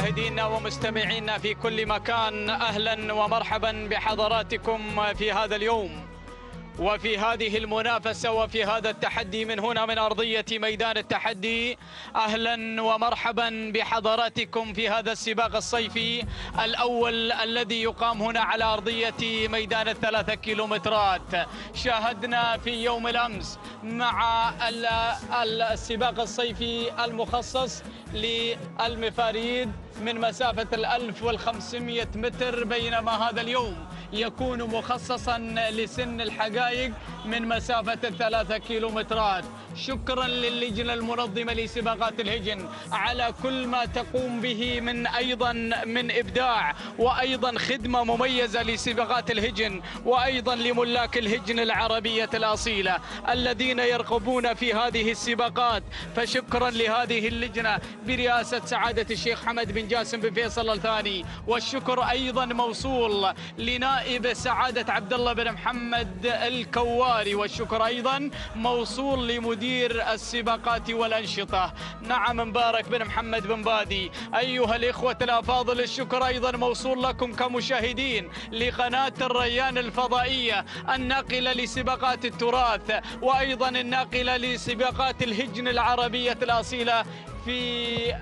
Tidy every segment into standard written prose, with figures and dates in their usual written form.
مشاهدينا ومستمعينا في كل مكان، أهلا ومرحبا بحضراتكم في هذا اليوم وفي هذه المنافسة وفي هذا التحدي من هنا من أرضية ميدان التحدي. أهلا ومرحبا بحضراتكم في هذا السباق الصيفي الأول الذي يقام هنا على أرضية ميدان الثلاثة كيلومترات. شاهدنا في يوم الأمس مع السباق الصيفي المخصص للمفاريد من مسافة 1500 متر، بينما هذا اليوم يكون مخصصا لسن الحقائق من مسافة 3 كيلومترات. شكرا للجنة المنظمة لسباقات الهجن على كل ما تقوم به من إبداع وأيضا خدمة مميزة لسباقات الهجن، وأيضا لملاك الهجن العربية الأصيلة الذين يرغبون في هذه السباقات. فشكرا لهذه اللجنة برئاسة سعادة الشيخ حمد بن جاسم بن فيصل الثاني، والشكر أيضا موصول لنائب سعادة عبد الله بن محمد الكواري، والشكر أيضا موصول لمدير السباقات والأنشطة نعم مبارك بن محمد بن بادي. أيها الإخوة الأفاضل، الشكر أيضا موصول لكم كمشاهدين لقناة الريان الفضائية الناقلة لسباقات التراث وأيضا الناقلة لسباقات الهجن العربية الأصيلة في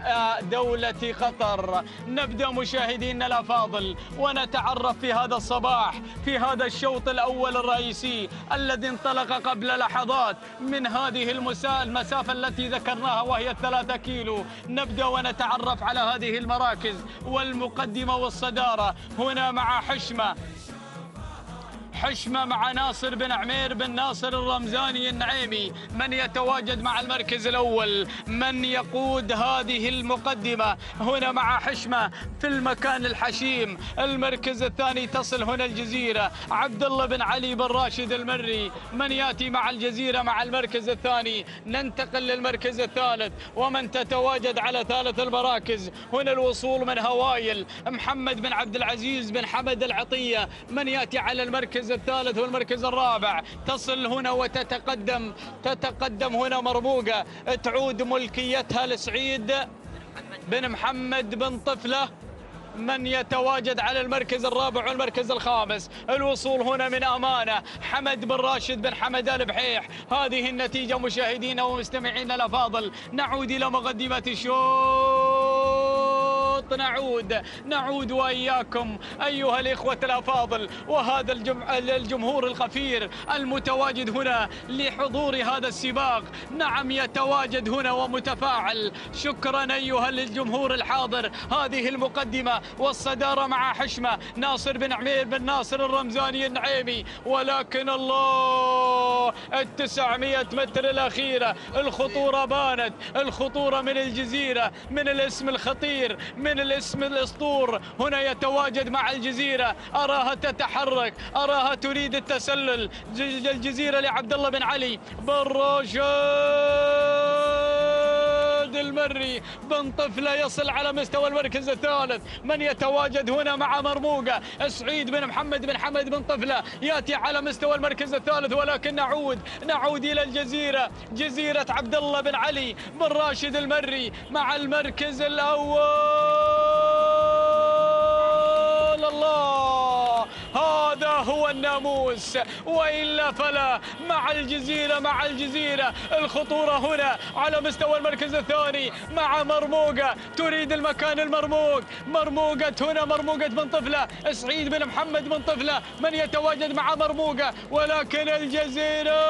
دولة قطر. نبدأ مشاهدينا الأفاضل ونتعرف في هذا الصباح في هذا الشوط الأول الرئيسي الذي انطلق قبل لحظات من هذه المسافة التي ذكرناها وهي 3 كيلو. نبدأ ونتعرف على هذه المراكز والمقدمة والصدارة. هنا مع حشمة مع ناصر بن عمير بن ناصر الرمزاني النعيمي من يتواجد مع المركز الأول. من يقود هذه المقدمة هنا مع حشمة في المكان الحشيم. المركز الثاني تصل هنا الجزيرة عبد الله بن علي بن راشد المري من يأتي مع الجزيرة مع المركز الثاني. ننتقل للمركز الثالث ومن تتواجد على ثالث المراكز هنا الوصول من هوايل محمد بن عبد العزيز بن حمد العطية من يأتي على المركز الثالث والمركز الرابع. تصل هنا تتقدم هنا مرموقة تعود ملكيتها لسعيد بن محمد بن طفلة من يتواجد على المركز الرابع والمركز الخامس. الوصول هنا من أمانة حمد بن راشد بن حمد آل بحيح. هذه النتيجة مشاهدينا ومستمعينا الأفاضل. نعود إلى مقدمة الشوط. نعود وإياكم أيها الإخوة الأفاضل وهذا الجمهور الغفير المتواجد هنا لحضور هذا السباق. نعم يتواجد هنا ومتفاعل. شكرا أيها الجمهور الحاضر. هذه المقدمة والصدارة مع حشمة ناصر بن عمير بن ناصر الرمزاني النعيمي، ولكن الله 900 متر الأخيرة الخطورة بانت. الخطورة من الجزيرة، من الاسم الخطير، من الاسم الاسطور. هنا يتواجد مع الجزيرة. أراها تتحرك، أراها تريد التسلل. الجزيرة لعبد الله بن علي بن راشد المري بن طفلة يصل على مستوى المركز الثالث. من يتواجد هنا مع مرموقة سعيد بن محمد بن حمد بن طفلة يأتي على مستوى المركز الثالث، ولكن نعود إلى الجزيرة، جزيرة عبد الله بن علي بن راشد المري مع المركز الأول. الله، هذا هو الناموس وإلا فلا. مع الجزيرة الخطورة هنا على مستوى المركز الثاني مع مرموقة تريد المكان المرموق. مرموقة هنا مرموقة بن طفلة سعيد بن محمد بن طفلة من يتواجد مع مرموقة، ولكن الجزيرة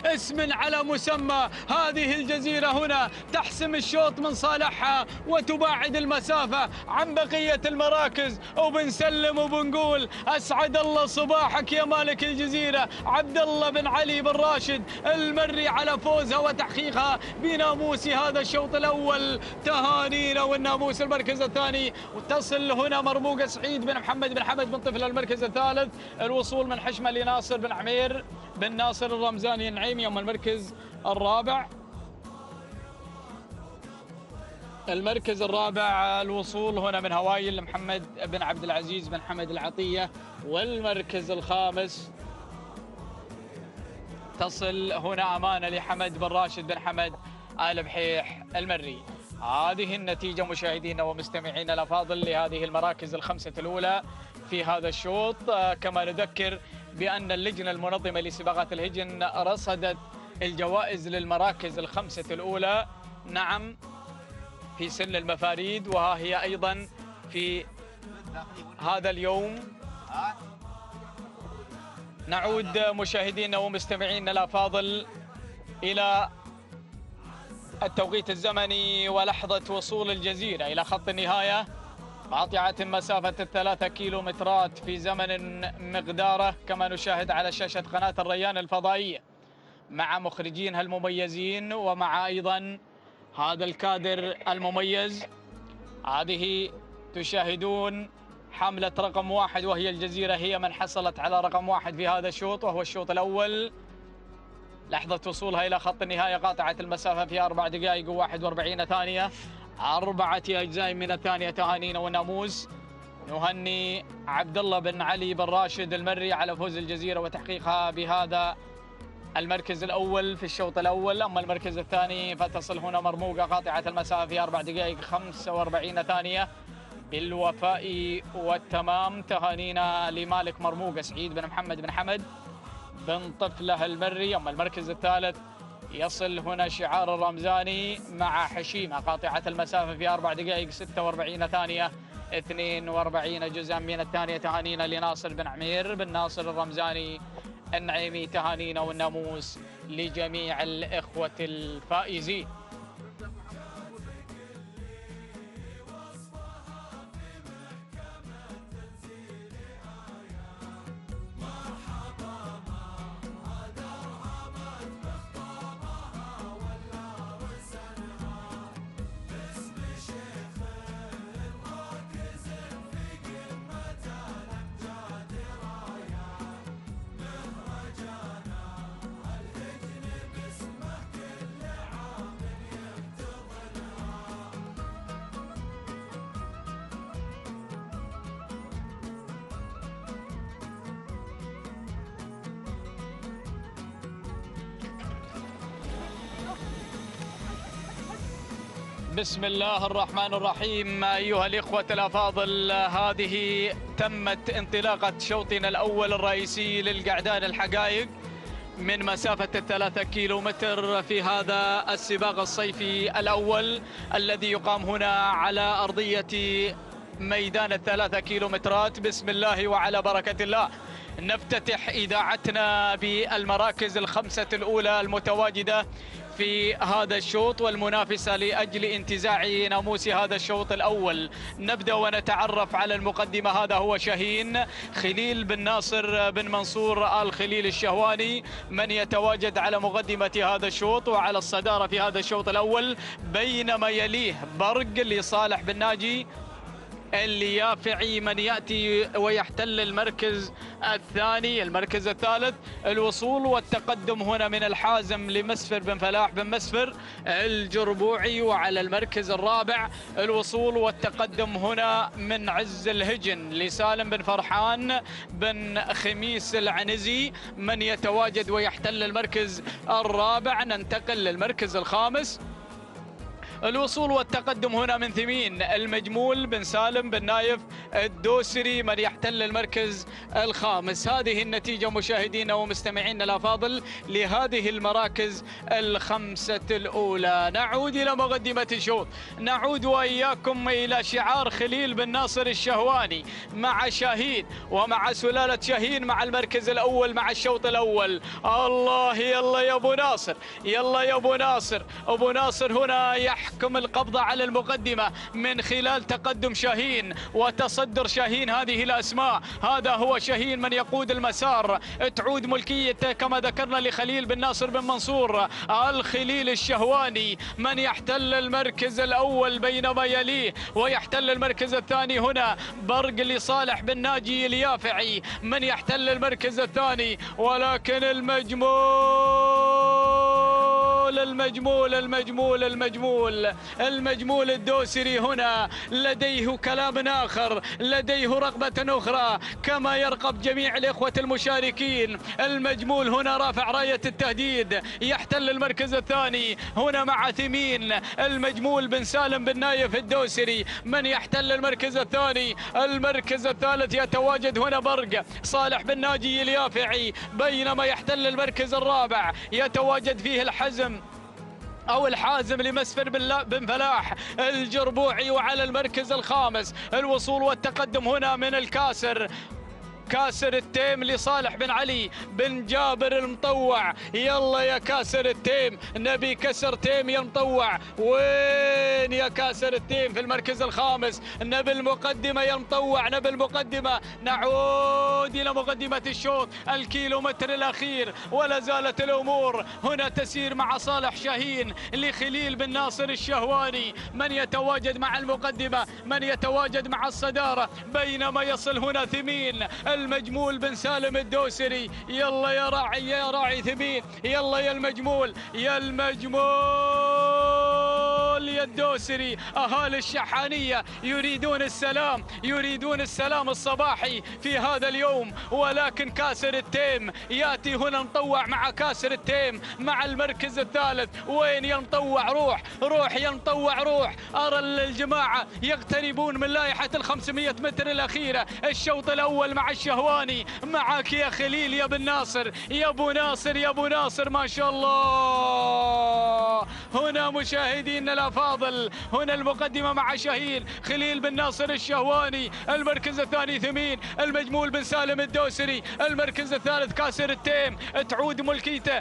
اسم على مسمى. هذه الجزيرة هنا تحسم الشوط من صالحها وتباعد المسافة عن بقية المراكز، وبنسلم وبنقول أسعد الله صباحك يا مالك الجزيرة عبد الله بن علي بن راشد المري على فوزها وتحقيقها بناموس هذا الشوط الأول. تهانينا. والناموس المركز الثاني. وتصل هنا مرموقة سعيد بن محمد بن حمد بن طفل المركز الثالث. الوصول من حشمة لناصر بن عمير بن ناصر الرمزاني النعيمي يوم المركز الرابع. المركز الرابع الوصول هنا من هوايل محمد بن عبد العزيز بن حمد العطية. والمركز الخامس تصل هنا أمانة لحمد بن راشد بن حمد آل بحيح المري. هذه النتيجة مشاهدينا ومستمعينا الأفاضل لهذه المراكز الخمسة الأولى في هذا الشوط. كما نذكر بأن اللجنة المنظمة لسباقات الهجن رصدت الجوائز للمراكز الخمسة الأولى، نعم، في سن المفاريد، وها هي أيضا في هذا اليوم. نعود مشاهدينا ومستمعينا الأفاضل إلى التوقيت الزمني ولحظة وصول الجزيرة إلى خط النهاية، قاطعة مسافة 3 كيلومترات في زمن مقداره كما نشاهد على شاشة قناة الريان الفضائية مع مخرجينها المميزين ومع أيضا هذا الكادر المميز. هذه تشاهدون حملة رقم 1 وهي الجزيرة، هي من حصلت على رقم 1 في هذا الشوط وهو الشوط الأول. لحظة وصولها إلى خط النهاية قاطعة المسافة في 4 دقائق و41 ثانية، 4 أجزاء من الثانية. تهانينا والناموس نهني عبد الله بن علي بن راشد المري على فوز الجزيرة وتحقيقها بهذا المركز الأول في الشوط الأول. أما المركز الثاني فتصل هنا مرموقة قاطعة المسافة في 4 دقائق 45 ثانية بالوفاء والتمام. تهانينا لمالك مرموقة سعيد بن محمد بن حمد بن طفله المري. أما المركز الثالث يصل هنا شعار الرمزاني مع حشيمة قاطعة المسافة في 4 دقائق 46 ثانية 42 جزءا من الثانية. تهانينا لناصر بن عمير بن ناصر الرمزاني النعيمي. تهانينا والناموس لجميع الإخوة الفائزين. بسم الله الرحمن الرحيم. أيها الإخوة الأفاضل، هذه تمت انطلاقة شوطنا الأول الرئيسي للقعدان الحقائق من مسافة 3 كيلومتر في هذا السباق الصيفي الأول الذي يقام هنا على أرضية ميدان 3 كيلومترات. بسم الله وعلى بركة الله نفتتح إذاعتنا بالمراكز الخمسة الأولى المتواجدة في هذا الشوط والمنافسة لأجل انتزاع ناموس هذا الشوط الأول. نبدأ ونتعرف على المقدمة. هذا هو شاهين خليل بن ناصر بن منصور آل خليل الشهواني من يتواجد على مقدمة هذا الشوط وعلى الصدارة في هذا الشوط الأول، بينما يليه برق لصالح بن ناجي اليافعي من يأتي ويحتل المركز الثاني. المركز الثالث الوصول والتقدم هنا من الحازم لمسفر بن فلاح بن مسفر الجربوعي. وعلى المركز الرابع الوصول والتقدم هنا من عز الهجن لسالم بن فرحان بن خميس العنزي من يتواجد ويحتل المركز الرابع. ننتقل للمركز الخامس، الوصول والتقدم هنا من ثمين المجمول بن سالم بن نايف الدوسري من يحتل المركز الخامس. هذه النتيجة مشاهدينا ومستمعينا الأفاضل لهذه المراكز الخمسة الأولى. نعود إلى مقدمة الشوط، نعود وإياكم إلى شعار خليل بن ناصر الشهواني مع شاهين ومع سلالة شاهين مع المركز الأول مع الشوط الأول. الله، يلا يا أبو ناصر، يلا يا أبو ناصر. أبو ناصر هنا يحكم القبضة على المقدمة من خلال تقدم شاهين وتصدر شاهين هذه الأسماء. هذا هو شاهين من يقود المسار، تعود ملكية كما ذكرنا لخليل بن ناصر بن منصور آل خليل الشهواني من يحتل المركز الأول، بينما يليه ويحتل المركز الثاني هنا برق لصالح بن ناجي اليافعي من يحتل المركز الثاني. ولكن المجمول المجمول الدوسري هنا لديه كلام آخر، لديه رغبة أخرى كما يرغب جميع الإخوة المشاركين. المجمول هنا رافع راية التهديد، يحتل المركز الثاني هنا مع ثمين. المجمول بن سالم بن نايف الدوسري من يحتل المركز الثاني. المركز الثالث يتواجد هنا برق صالح بن ناجي اليافعي، بينما يحتل المركز الرابع يتواجد فيه الحزم أو الحازم لمسفر بن فلاح الجربوعي. وعلى المركز الخامس الوصول والتقدم هنا من الكاسر، كاسر التيم لصالح بن علي بن جابر المطوع. يلا يا كاسر التيم، نبي كسر تيم يا مطوع. وين يا كاسر التيم؟ في المركز الخامس. نبي المقدمة يا مطوع، نبي المقدمة. نعود إلى مقدمة الشوط، الكيلومتر الأخير، ولا زالت الأمور هنا تسير مع صالح شاهين لخليل بن ناصر الشهواني. من يتواجد مع المقدمة، من يتواجد مع الصدارة، بينما يصل هنا ثمين المجمول بن سالم الدوسري. يلا يا راعي، يا راعي ثمين، يلا يا المجمول، يا المجمول يا الدوسري. أهالي الشحانية يريدون السلام، يريدون السلام الصباحي في هذا اليوم، ولكن كاسر التيم يأتي هنا مطوع مع كاسر التيم مع المركز الثالث. وين يا مطوع؟ روح روح يا مطوع روح. أرى الجماعة يقتربون من لائحة 500 متر الأخيرة. الشوط الأول مع الشهواني، معك يا خليل يا بن ناصر، يا ابو ناصر، يا ابو ناصر، ما شاء الله. هنا مشاهدينا الافاضل، هنا المقدمه مع شاهين خليل بن ناصر الشهواني. المركز الثاني ثمين المجمول بن سالم الدوسري. المركز الثالث كاسر التيم، تعود ملكيته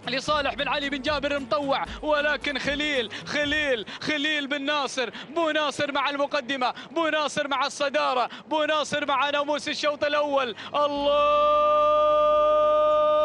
لصالح بن علي بن جابر المطوع، ولكن خليل بن ناصر، بو ناصر مع المقدمة، بو ناصر مع الصدارة، بو ناصر مع ناموس الشوط الأول. الله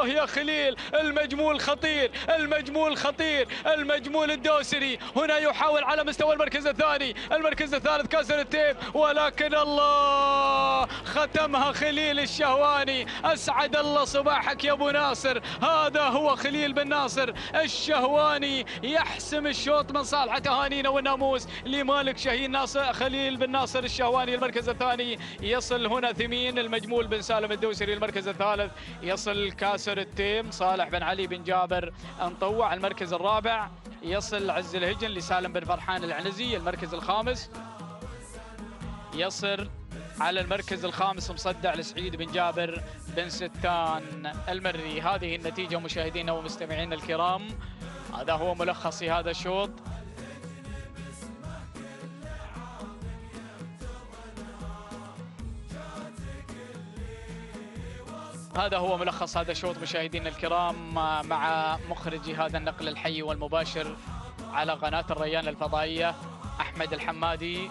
يا خليل، المجمول خطير، المجمول خطير. المجمول الدوسري هنا يحاول على مستوى المركز الثاني، المركز الثالث كاسر التيم، ولكن الله ختمها خليل الشهواني. أسعد الله صباحك يا ابو ناصر. هذا هو خليل بن ناصر الشهواني يحسم الشوط من صالح تهانينا والناموس لمالك شاهين ناصر. خليل بن ناصر الشهواني المركز الثاني. يصل هنا ثمين المجمول بن سالم الدوسري المركز الثالث. يصل كاسر التيم صالح بن علي بن جابر مطوع المركز الرابع. يصل عز الهجن لسالم بن فرحان العنزي المركز الخامس. يصل على المركز الخامس مصدع لسعيد بن جابر بن ستان المري. هذه النتيجة مشاهدينا ومستمعينا الكرام، هذا هو ملخص هذا الشوط. هذا هو ملخص هذا الشوط مشاهدينا الكرام، مع مخرج هذا النقل الحي والمباشر على قناة الريان الفضائية أحمد الحمادي،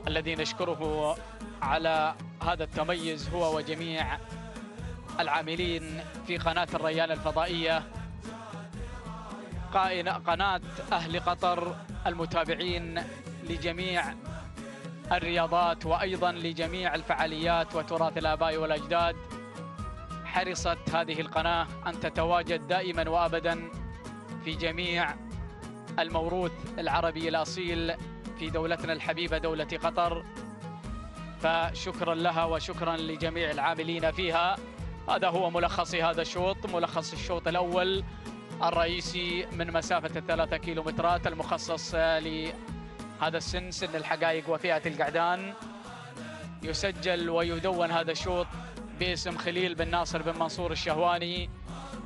الذي نشكره على هذا التميز هو وجميع العاملين في قناة الريان الفضائية، قناة أهل قطر، المتابعين لجميع الرياضات وأيضا لجميع الفعاليات وتراث الآباء والأجداد. حرصت هذه القناة أن تتواجد دائما وأبدا في جميع الموروث العربي الأصيل في دولتنا الحبيبة دولة قطر، فشكرا لها وشكرا لجميع العاملين فيها. هذا هو ملخص هذا الشوط، ملخص الشوط الأول الرئيسي من مسافة 3 كيلومترات المخصص لهذا السن، سن الحقائق وفئة القعدان. يسجل ويدون هذا الشوط باسم خليل بن ناصر بن منصور الشهواني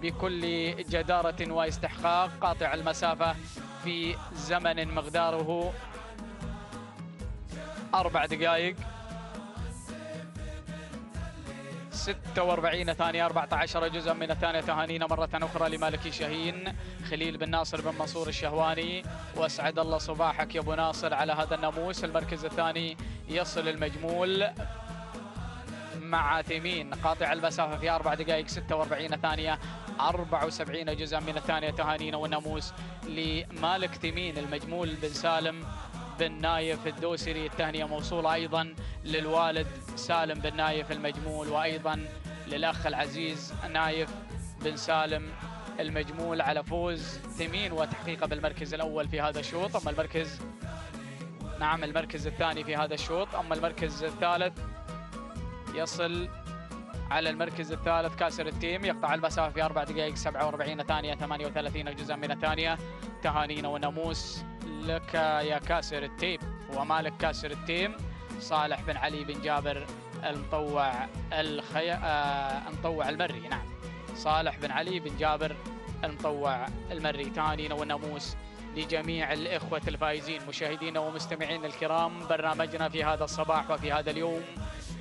بكل جدارة واستحقاق، قاطع المسافة في زمن مقداره 4 دقائق 46 ثانية 14 جزءا من الثانية. تهانينا مرة أخرى لمالكي شاهين خليل بن ناصر بن منصور الشهواني، وأسعد الله صباحك يا أبو ناصر على هذا الناموس. المركز الثاني يصل المجمول مع ثمين قاطع المسافة في 4 دقائق 46 ثانية 74 جزءا من الثانية. تهانينا والناموس لمالك ثمين المجمول بن سالم بن نايف الدوسري. التهنئة موصولة أيضا للوالد سالم بن نايف المجمول، وأيضا للأخ العزيز نايف بن سالم المجمول على فوز ثمين وتحقيقه بالمركز الأول في هذا الشوط. أما المركز الثاني في هذا الشوط. أما المركز الثالث يصل على المركز الثالث كاسر التيم، يقطع المسافة في 4 دقائق 47 ثانية 38 جزءا من الثانية. تهانينا وناموس لك يا كاسر التيم ومالك كاسر التيم صالح بن علي بن جابر المطوع المطوع المري. نعم، صالح بن علي بن جابر المطوع المري. تهانينا والناموس لجميع الإخوة الفائزين. مشاهدينا ومستمعينا الكرام، برنامجنا في هذا الصباح وفي هذا اليوم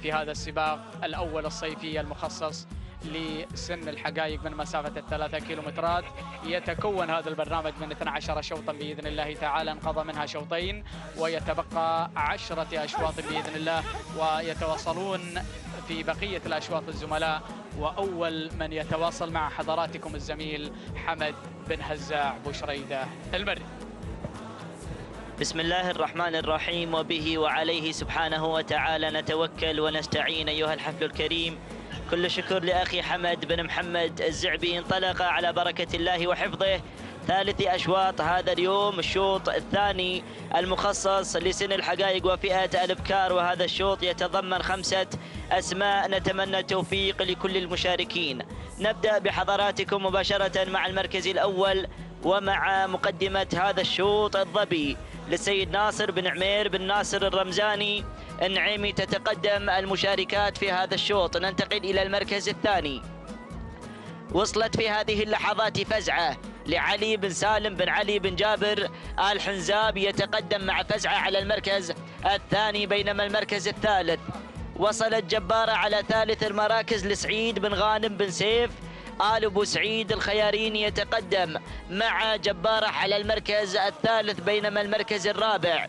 في هذا السباق الأول الصيفي المخصص لسن الحقائق من مسافة 3 كيلومترات. يتكون هذا البرنامج من 12 شوطا بإذن الله تعالى، انقضى منها شوطين ويتبقى 10 أشواط بإذن الله، ويتواصلون في بقية الأشواط الزملاء. وأول من يتواصل مع حضراتكم الزميل حمد بن هزاع بشريدة المري. بسم الله الرحمن الرحيم، وبه وعليه سبحانه وتعالى نتوكل ونستعين. أيها الحفل الكريم، كل شكر لأخي حمد بن محمد الزعبي. انطلق على بركة الله وحفظه 3 أشواط هذا اليوم، الشوط الثاني المخصص لسن الحقائق وفئة الإبكار، وهذا الشوط يتضمن 5 أسماء. نتمنى التوفيق لكل المشاركين. نبدأ بحضراتكم مباشرة مع المركز الأول ومع مقدمة هذا الشوط الظبي للسيد ناصر بن عمير بن ناصر الرمزاني النعيمي. تتقدم المشاركات في هذا الشوط. ننتقل إلى المركز الثاني. وصلت في هذه اللحظات فزعة لعلي بن سالم بن علي بن جابر الحنزاب، يتقدم مع فزعة على المركز الثاني، بينما المركز الثالث وصلت جبارة على ثالث المراكز لسعيد بن غانم بن سيف آل أبو سعيد الخياريني، يتقدم مع جبارة على المركز الثالث، بينما المركز الرابع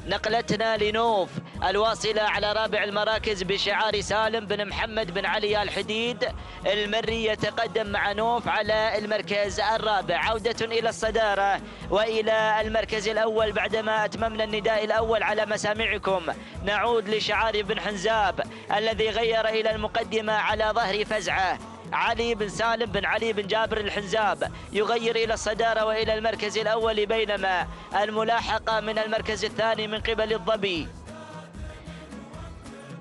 نقلتنا لنوف الواصلة على رابع المراكز بشعار سالم بن محمد بن علي الحديد المري، يتقدم مع نوف على المركز الرابع. عودة إلى الصدارة وإلى المركز الأول بعدما أتممنا النداء الأول على مسامعكم. نعود لشعار بن حنزاب الذي غير إلى المقدمة على ظهر فزعة. علي بن سالم بن علي بن جابر الحنزاب يغير إلى الصدارة وإلى المركز الأول، بينما الملاحقة من المركز الثاني من قبل الظبي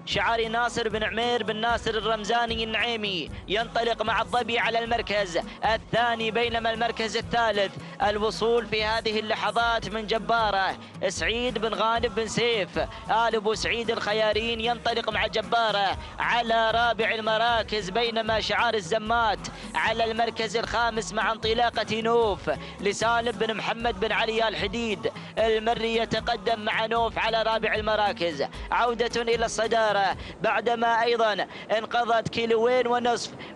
شعار ناصر بن عمير بن ناصر الرمزاني النعيمي ينطلق مع الظبي على المركز الثاني، بينما المركز الثالث الوصول في هذه اللحظات من جبارة سعيد بن غانم بن سيف آل أبو سعيد الخيارين، ينطلق مع جبارة على رابع المراكز، بينما شعار الزمات على المركز الخامس مع انطلاقة نوف لسالم بن محمد بن علي الحديد المري، يتقدم مع نوف على رابع المراكز. عودة إلى الصدارة بعدما أيضا انقضت 1.5 كيلو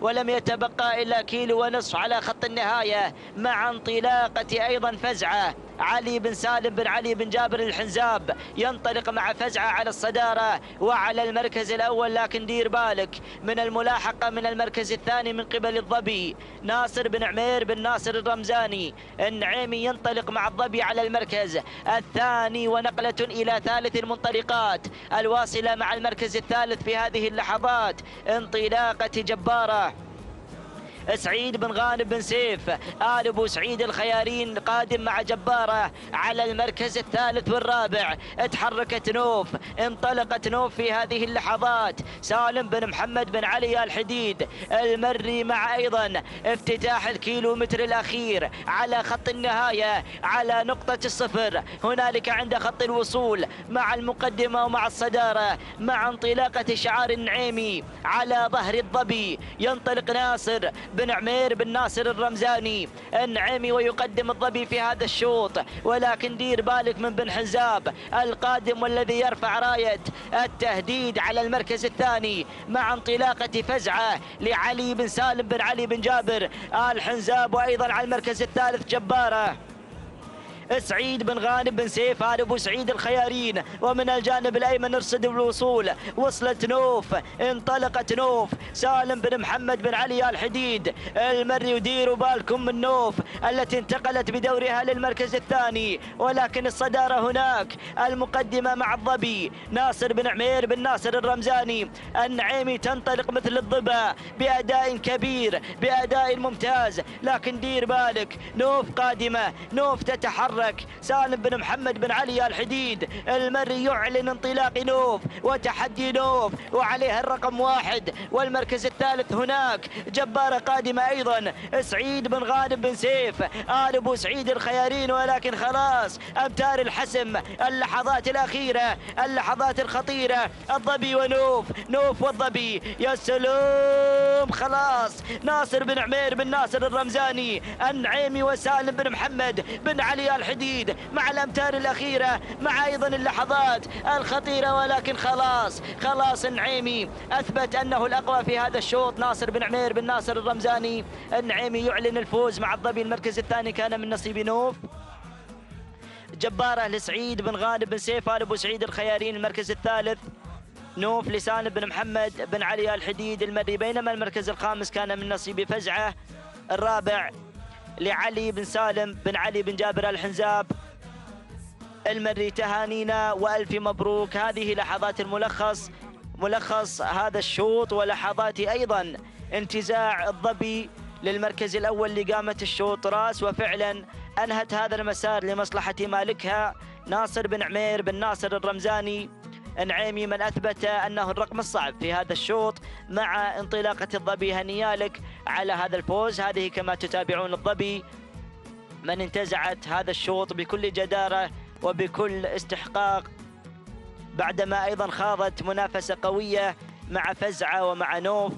ولم يتبقى إلا 1.5 كيلو على خط النهاية، مع انطلاقة أيضا فزعة علي بن سالم بن علي بن جابر الحنزاب ينطلق مع فزعة على الصدارة وعلى المركز الأول، لكن دير بالك من الملاحقة من المركز الثاني من قبل الظبي ناصر بن عمير بن ناصر الرمزاني النعيمي، ينطلق مع الظبي على المركز الثاني. ونقلة إلى ثالث المنطلقات الواصلة مع المركز الثالث في هذه اللحظات، انطلاقة جبارة سعيد بن غانم بن سيف آل أبو سعيد الخيارين قادم مع جبارة على المركز الثالث والرابع. اتحركت نوف، انطلقت نوف في هذه اللحظات. سالم بن محمد بن علي الحديد المري مع أيضا افتتاح الكيلومتر الأخير على خط النهاية على نقطة الصفر، هنالك عند خط الوصول مع المقدمة ومع الصدارة مع انطلاقة شعار النعيمي على ظهر الظبي. ينطلق ناصر بن عمير بن ناصر الرمزاني النعيمي ويقدم الظبي في هذا الشوط، ولكن دير بالك من بن حنزاب القادم والذي يرفع راية التهديد على المركز الثاني مع انطلاقة فزعة لعلي بن سالم بن علي بن جابر الحنزاب، وأيضا على المركز الثالث جبارة سعيد بن غانم بن سيف آل أبو سعيد الخيارين. ومن الجانب الأيمن ارصد الوصول، وصلت نوف، انطلقت نوف. سالم بن محمد بن علي الحديد المري، وديروا بالكم من نوف التي انتقلت بدورها للمركز الثاني، ولكن الصدارة هناك. المقدمة مع الظبي ناصر بن عمير بن ناصر الرمزاني. النعيمي تنطلق مثل الضبا بأداء كبير، بأداء ممتاز، لكن دير بالك نوف قادمة، نوف تتحرك. سالم بن محمد بن علي الحديد المري يعلن انطلاق نوف وتحدي نوف، وعليها الرقم 1. والمركز الثالث هناك جبارة قادمة أيضا، سعيد بن غانم بن سيف آل أبو سعيد الخيارين. ولكن خلاص أمتار الحسم، اللحظات الأخيرة، اللحظات الخطيرة. الظبي ونوف، نوف والظبي، يا سلام. خلاص ناصر بن عمير بن ناصر الرمزاني، النعيمي وسالم بن محمد بن علي الحديد مع الأمتار الأخيرة، مع أيضا اللحظات الخطيرة. ولكن خلاص النعيمي أثبت أنه الأقوى في هذا الشوط. ناصر بن عمير بن ناصر الرمزاني، النعيمي يعلن الفوز مع الظبي. المركز الثاني كان من نصيب نوف. جبارة لسعيد بن غانم بن سيف آل أبو سعيد الخيارين. المركز الثالث نوف لسالم بن محمد بن علي الحديد المري، بينما المركز الخامس كان من نصيب فزعة. الرابع لعلي بن سالم بن علي بن جابر الحنزاب المري. تهانينا وألف مبروك. هذه لحظات ملخص هذا الشوط، ولحظات أيضا انتزاع الظبي للمركز الأول لقامة الشوط راس، وفعلا أنهت هذا المسار لمصلحة مالكها ناصر بن عمير بن ناصر الرمزاني. النعيمي من أثبت أنه الرقم الصعب في هذا الشوط مع انطلاقة الظبي. هنيالك على هذا الفوز. هذه كما تتابعون الظبي من انتزعت هذا الشوط بكل جدارة وبكل استحقاق، بعدما أيضا خاضت منافسة قوية مع فزعة ومع نوف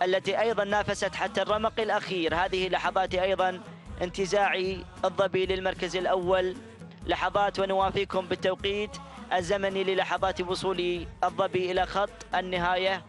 التي أيضا نافست حتى الرمق الأخير. هذه لحظات أيضا انتزاع الظبي للمركز الأول. لحظات ونوافيكم بالتوقيت الزمني للحظات وصول الظبي إلى خط النهاية.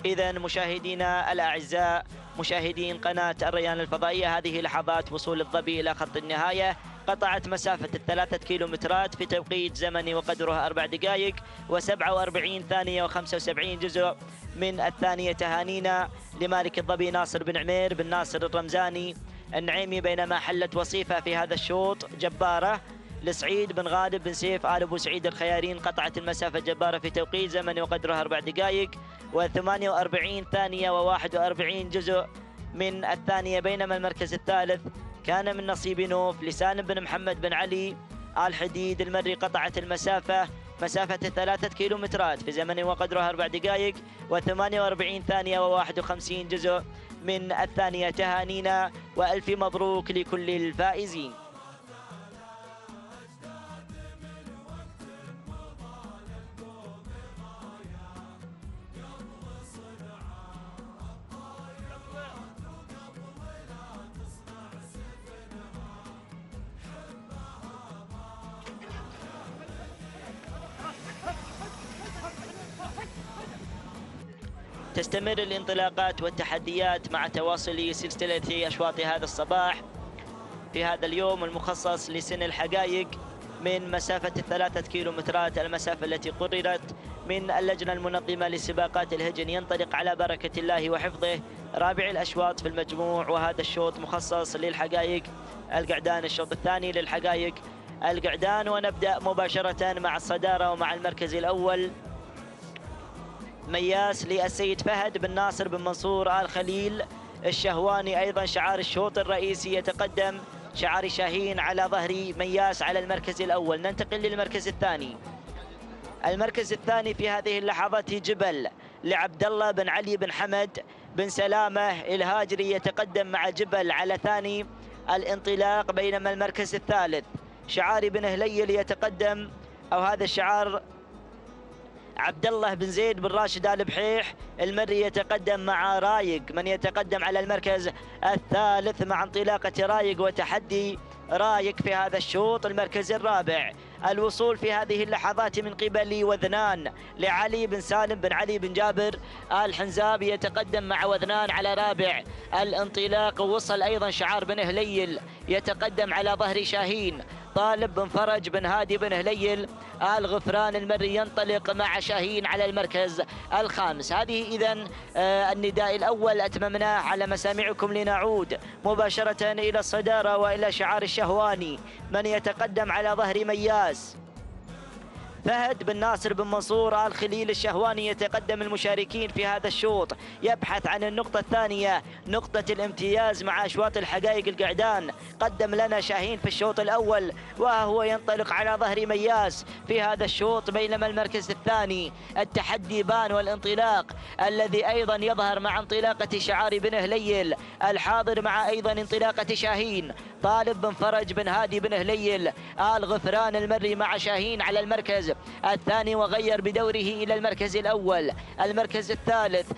إذا مشاهدينا الأعزاء، مشاهدين قناة الريان الفضائية، هذه لحظات وصول الظبي إلى خط النهاية. قطعت مسافة 3 كيلومترات في توقيت زمني وقدرها 4 دقائق و47 ثانية و75 جزء من الثانية. تهانينا لمالك الظبي ناصر بن عمير بن ناصر الرمزاني النعيمي، بينما حلت وصيفة في هذا الشوط جبارة لسعيد بن غانم بن سيف آل أبو سعيد الخيارين. قطعت المسافة جبارة في توقيت زمني وقدرها 4 دقائق و48 ثانية و41 جزء من الثانية. بينما المركز الثالث كان من نصيب نوف لسالم بن محمد بن علي الحديد المري. قطعت المسافة مسافة 3 كيلومترات في زمن وقدرها 4 دقائق و48 ثانية و51 جزء من الثانية. تهانينا وألف مبروك لكل الفائزين. تستمر الانطلاقات والتحديات مع تواصل سلسلة أشواط هذا الصباح في هذا اليوم المخصص لسن الحقائق من مسافة 3 كيلومترات، المسافة التي قررت من اللجنة المنظمة لسباقات الهجن. ينطلق على بركة الله وحفظه رابع الأشواط في المجموع، وهذا الشوط مخصص للحقائق القعدان، الشوط الثاني للحقائق القعدان. ونبدأ مباشرة مع الصدارة ومع المركز الأول مياس للسيد فهد بن ناصر بن منصور آل خليل الشهواني. أيضا شعار الشوط الرئيسي يتقدم شعار شاهين على ظهر مياس على المركز الأول. ننتقل للمركز الثاني. المركز الثاني في هذه اللحظات جبل لعبد الله بن علي بن حمد بن سلامة الهاجري، يتقدم مع جبل على ثاني الانطلاق. بينما المركز الثالث شعار بن هليل يتقدم، أو هذا الشعار عبد الله بن زيد بن راشد آل بحيح المري يتقدم مع رايق، من يتقدم على المركز الثالث مع انطلاقة رايق وتحدي رايق في هذا الشوط. المركز الرابع الوصول في هذه اللحظات من قبل وذنان لعلي بن سالم بن علي بن جابر آل حنزاب، يتقدم مع وذنان على رابع الانطلاق. وصل أيضا شعار بن هليل يتقدم على ظهر شاهين. طالب بن فرج بن هادي بن هليل آل غفران المري ينطلق مع شاهين على المركز الخامس. هذه إذن النداء الأول أتممناه على مسامعكم، لنعود مباشرة إلى الصدارة وإلى شعار الشهواني. من يتقدم على ظهر مياس فهد بن ناصر بن منصور آل خليل الشهواني، يتقدم المشاركين في هذا الشوط، يبحث عن النقطة الثانية، نقطة الامتياز مع أشواط الحقائق القعدان. قدم لنا شاهين في الشوط الأول وهو ينطلق على ظهر مياس في هذا الشوط، بينما المركز الثاني التحدي بان والانطلاق الذي أيضا يظهر مع انطلاقة شعار بن هليل الحاضر مع أيضا انطلاقة شاهين. طالب بن فرج بن هادي بن هليل آل غفران المري مع شاهين على المركز الثاني، وغير بدوره إلى المركز الأول. المركز الثالث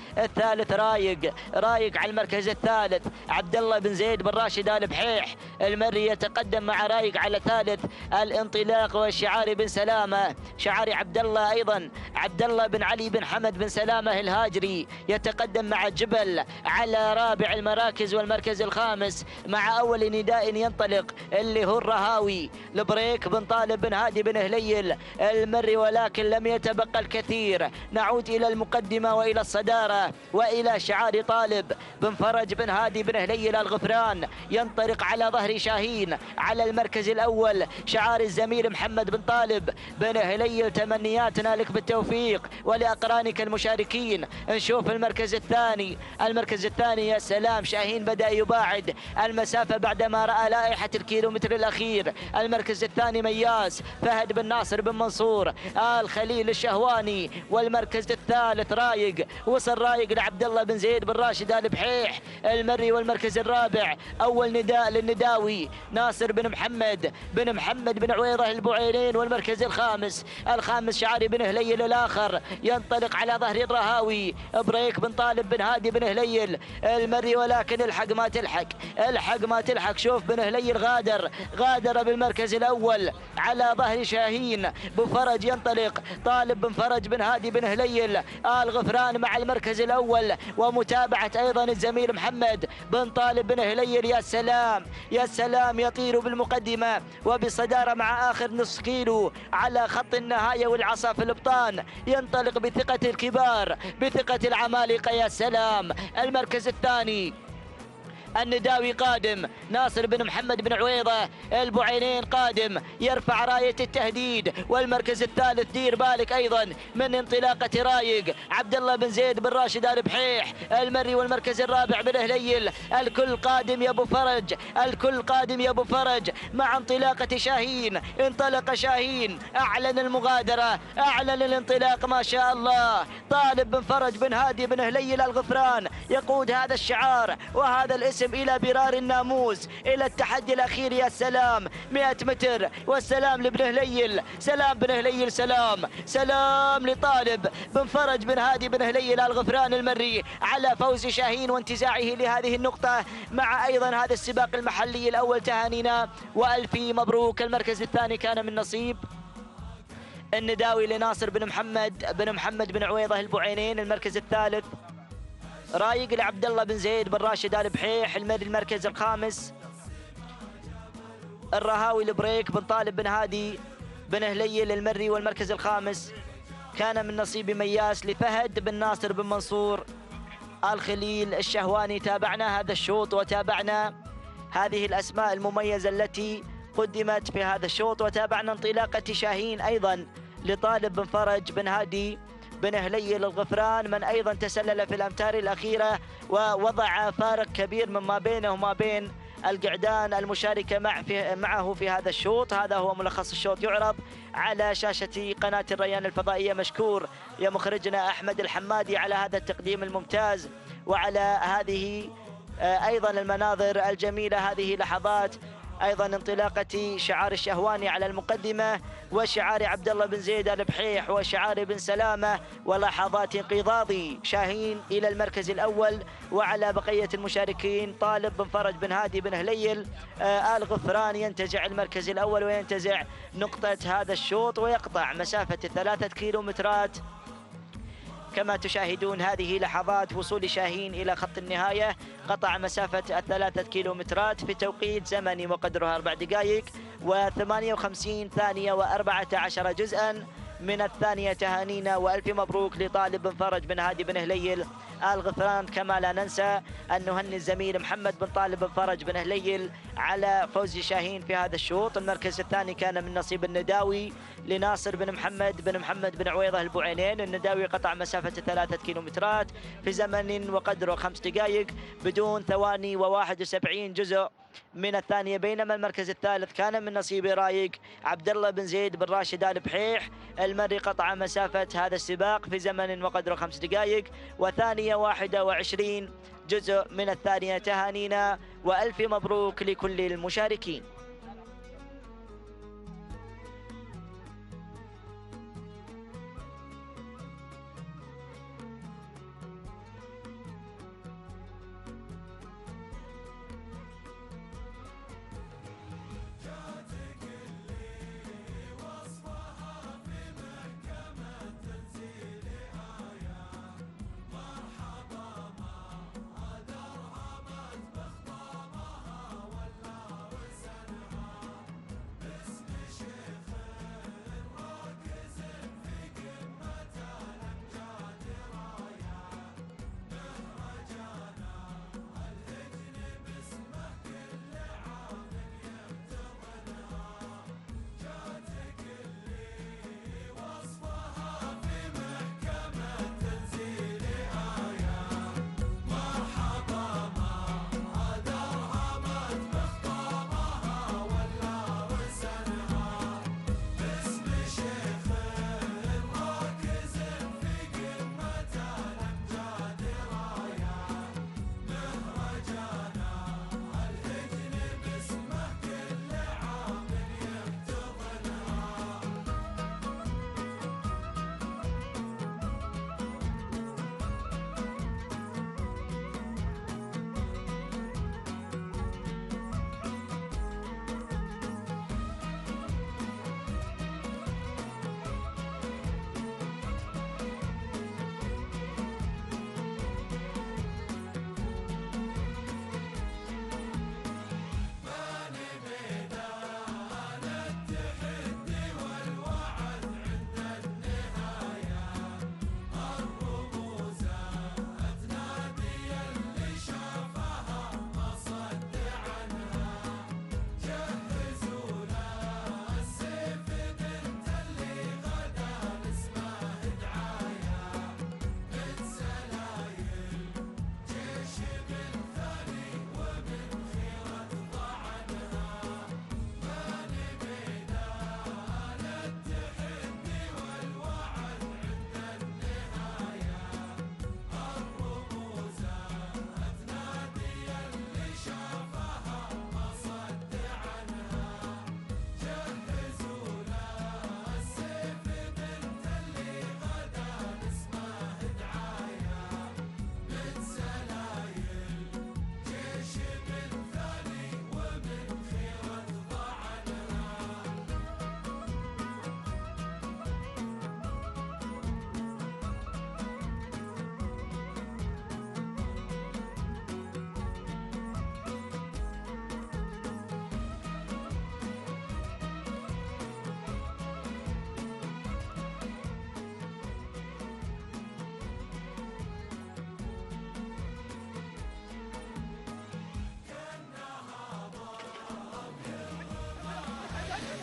رايق على المركز الثالث. عبد الله بن زيد بن راشد آل بحيح المري يتقدم مع رايق على ثالث الانطلاق، والشعار بن سلامة شعار عبد الله أيضا عبد الله بن علي بن حمد بن سلامة الهاجري يتقدم مع جبل على رابع المراكز. والمركز الخامس مع أول نداء ينطلق اللي هو الرهاوي البريك بن طالب بن هادي بن هليل المري، ولكن لم يتبقى الكثير. نعود إلى المقدمة وإلى الصدارة وإلى شعار طالب بن فرج بن هادي بن هليل الغفران، ينطلق على ظهر شاهين على المركز الأول. شعار الزميل محمد بن طالب بن هليل، تمنياتنا لك بالتوفيق ولأقرانك المشاركين. نشوف المركز الثاني يا سلام، شاهين بدأ يباعد المسافة بعدما رأى لائحة الكيلومتر الأخير. المركز الثاني مياس فهد بن ناصر بن منصور آل خليل الشهواني. والمركز الثالث رايق، وصل رايق لعبد الله بن زيد بن راشد آل بحيح المري. والمركز الرابع أول نداء للنداوي ناصر بن محمد بن عويضة البعيرين. والمركز الخامس شعاري بن هليل الآخر ينطلق على ظهر الرهاوي بريك بن طالب بن هادي بن هليل المري، ولكن الحق ما تلحق. شوف بن هليل غادر بالمركز الأول على ظهر شاهين. بفرج ينطلق طالب بن فرج بن هادي بن هليل آل غفران مع المركز الأول، ومتابعة أيضا الزميل محمد بن طالب بن هليل. يا سلام يطير بالمقدمة وبصدارة مع آخر نصف كيلو على خط النهاية، والعصا في الابطان. ينطلق بثقة الكبار، بثقة العمالقة. يا سلام. المركز الثاني النداوي قادم، ناصر بن محمد بن عويضة البعينين قادم يرفع راية التهديد. والمركز الثالث دير بالك أيضا من انطلاقة رايق عبد الله بن زيد بن راشد آل بحيح المري. والمركز الرابع بن هليل. الكل قادم يا أبو فرج مع انطلاقة شاهين. انطلق شاهين، أعلن المغادرة، أعلن الانطلاق. ما شاء الله، طالب بن فرج بن هادي بن هليل الغفران يقود هذا الشعار وهذا الاسم إلى برار الناموس، إلى التحدي الأخير. يا سلام، 100 متر والسلام لبن هليل. سلام بن هليل، سلام لطالب بن فرج بن هادي بن هليل الغفران المري على فوز شاهين وانتزاعه لهذه النقطة مع أيضا هذا السباق المحلي الأول. تهانينا وألف مبروك. المركز الثاني كان من نصيب النداوي لناصر بن محمد بن عويضة البعينين. المركز الثالث رايق لعبد الله بن زيد بن راشد آل بحيح المري. المركز الخامس الرهاوي البريك بن طالب بن هادي بن هليل المري. والمركز الخامس كان من نصيب مياس لفهد بن ناصر بن منصور آل خليل الشهواني. تابعنا هذا الشوط وتابعنا هذه الأسماء المميزة التي قدمت في هذا الشوط، وتابعنا انطلاقة شاهين أيضا لطالب بن فرج بن هادي بن هليل الغفران، من أيضا تسلل في الأمتار الأخيرة ووضع فارق كبير مما بينه وما بين القعدان المشاركة معه في هذا الشوط. هذا هو ملخص الشوط، يعرض على شاشة قناة الريان الفضائية. مشكور يا مخرجنا أحمد الحمادي على هذا التقديم الممتاز وعلى هذه أيضا المناظر الجميلة. هذه لحظات أيضا انطلاقة شعار الشهواني على المقدمة، وشعار عبد الله بن زيد البحيح، وشعار بن سلامة، ولحظات انقضاض شاهين إلى المركز الأول. وعلى بقية المشاركين طالب بن فرج بن هادي بن هليل آل غفران ينتزع المركز الأول وينتزع نقطة هذا الشوط، ويقطع مسافة 3 كيلومترات. كما تشاهدون هذه لحظات وصول شاهين إلى خط النهاية، قطع مسافة 3 كيلومترات في توقيت زمني وقدرها 4 دقائق و58 ثانية و14 جزءا من الثانية. تهانينا وألف مبروك لطالب بن فرج بن هادي بن هليل آل غفران. كما لا ننسى أن نهني الزميل محمد بن طالب بن فرج بن هليل على فوز شاهين في هذا الشوط. المركز الثاني كان من نصيب النداوي لناصر بن محمد بن عويضة البوعينين. النداوي قطع مسافة 3 كيلومترات في زمن وقدره 5 دقائق بدون ثواني و71 جزء من الثانية، بينما المركز الثالث كان من نصيب رايق عبد الله بن زيد بن راشد آل بحيح المري. قطع مسافة هذا السباق في زمن وقدره 5 دقائق وثانية 21 جزء من الثانية. تهانينا وألف مبروك لكل المشاركين.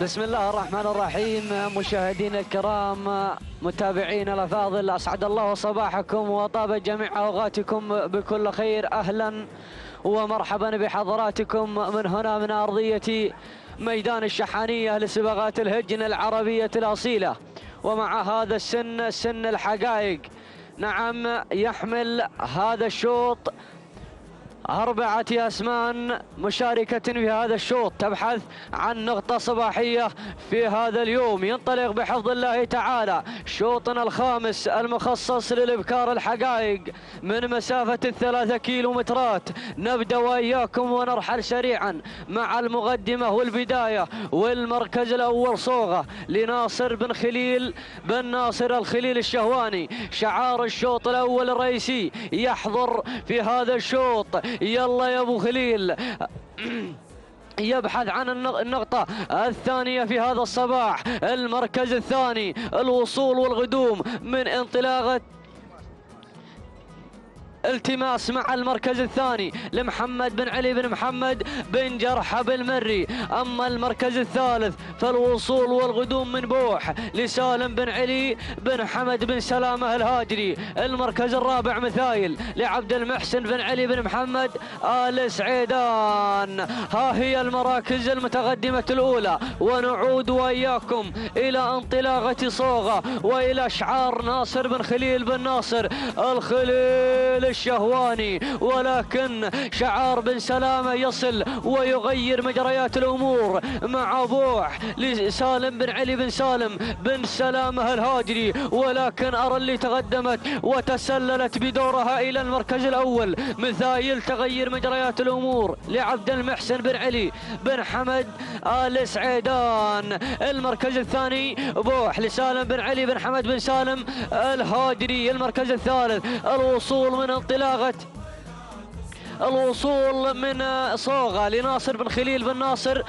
بسم الله الرحمن الرحيم. مشاهدينا الكرام، متابعينا الافاضل، اسعد الله صباحكم وطاب جميع اوقاتكم بكل خير. اهلا ومرحبا بحضراتكم من هنا من ارضيه ميدان الشحانيه لسباقات الهجن العربيه الاصيله. ومع هذا السن، سن الحقائق، نعم، يحمل هذا الشوط 4 أسمان مشاركة في هذا الشوط تبحث عن نقطة صباحية في هذا اليوم. ينطلق بحفظ الله تعالى شوطنا الخامس المخصص للإبكار الحقائق من مسافة 3 كيلومترات. نبدأ وإياكم ونرحل سريعا مع المقدمة والبداية. والمركز الأول صوغة لناصر بن خليل بن ناصر الخليل الشهواني. شعار الشوط الأول الرئيسي يحضر في هذا الشوط يلا يا ابو خليل. يبحث عن النقطة الثانية في هذا الصباح. المركز الثاني الوصول والقدوم من انطلاقة التماس مع المركز الثاني لمحمد بن علي بن محمد بن جرحب المري. أما المركز الثالث فالوصول والقدوم من بوح لسالم بن علي بن حمد بن سلامة الهاجري. المركز الرابع مثايل لعبد المحسن بن علي بن محمد آل سعيدان. ها هي المراكز المتقدمة الأولى، ونعود وإياكم إلى انطلاقة صوغة وإلى شعار ناصر بن خليل بن ناصر الخليل الشهواني. ولكن شعار بن سلامة يصل ويغير مجريات الأمور مع بوح لسالم بن علي بن سالم بن سلامة الهاجري. ولكن أرى اللي تقدمت وتسللت بدورها إلى المركز الأول مثايل تغير مجريات الأمور لعبد المحسن بن علي بن حمد آل سعيدان. المركز الثاني بوح لسالم بن علي بن حمد بن سالم الهاجري. المركز الثالث الوصول من صوغة لناصر بن خليل بن ناصر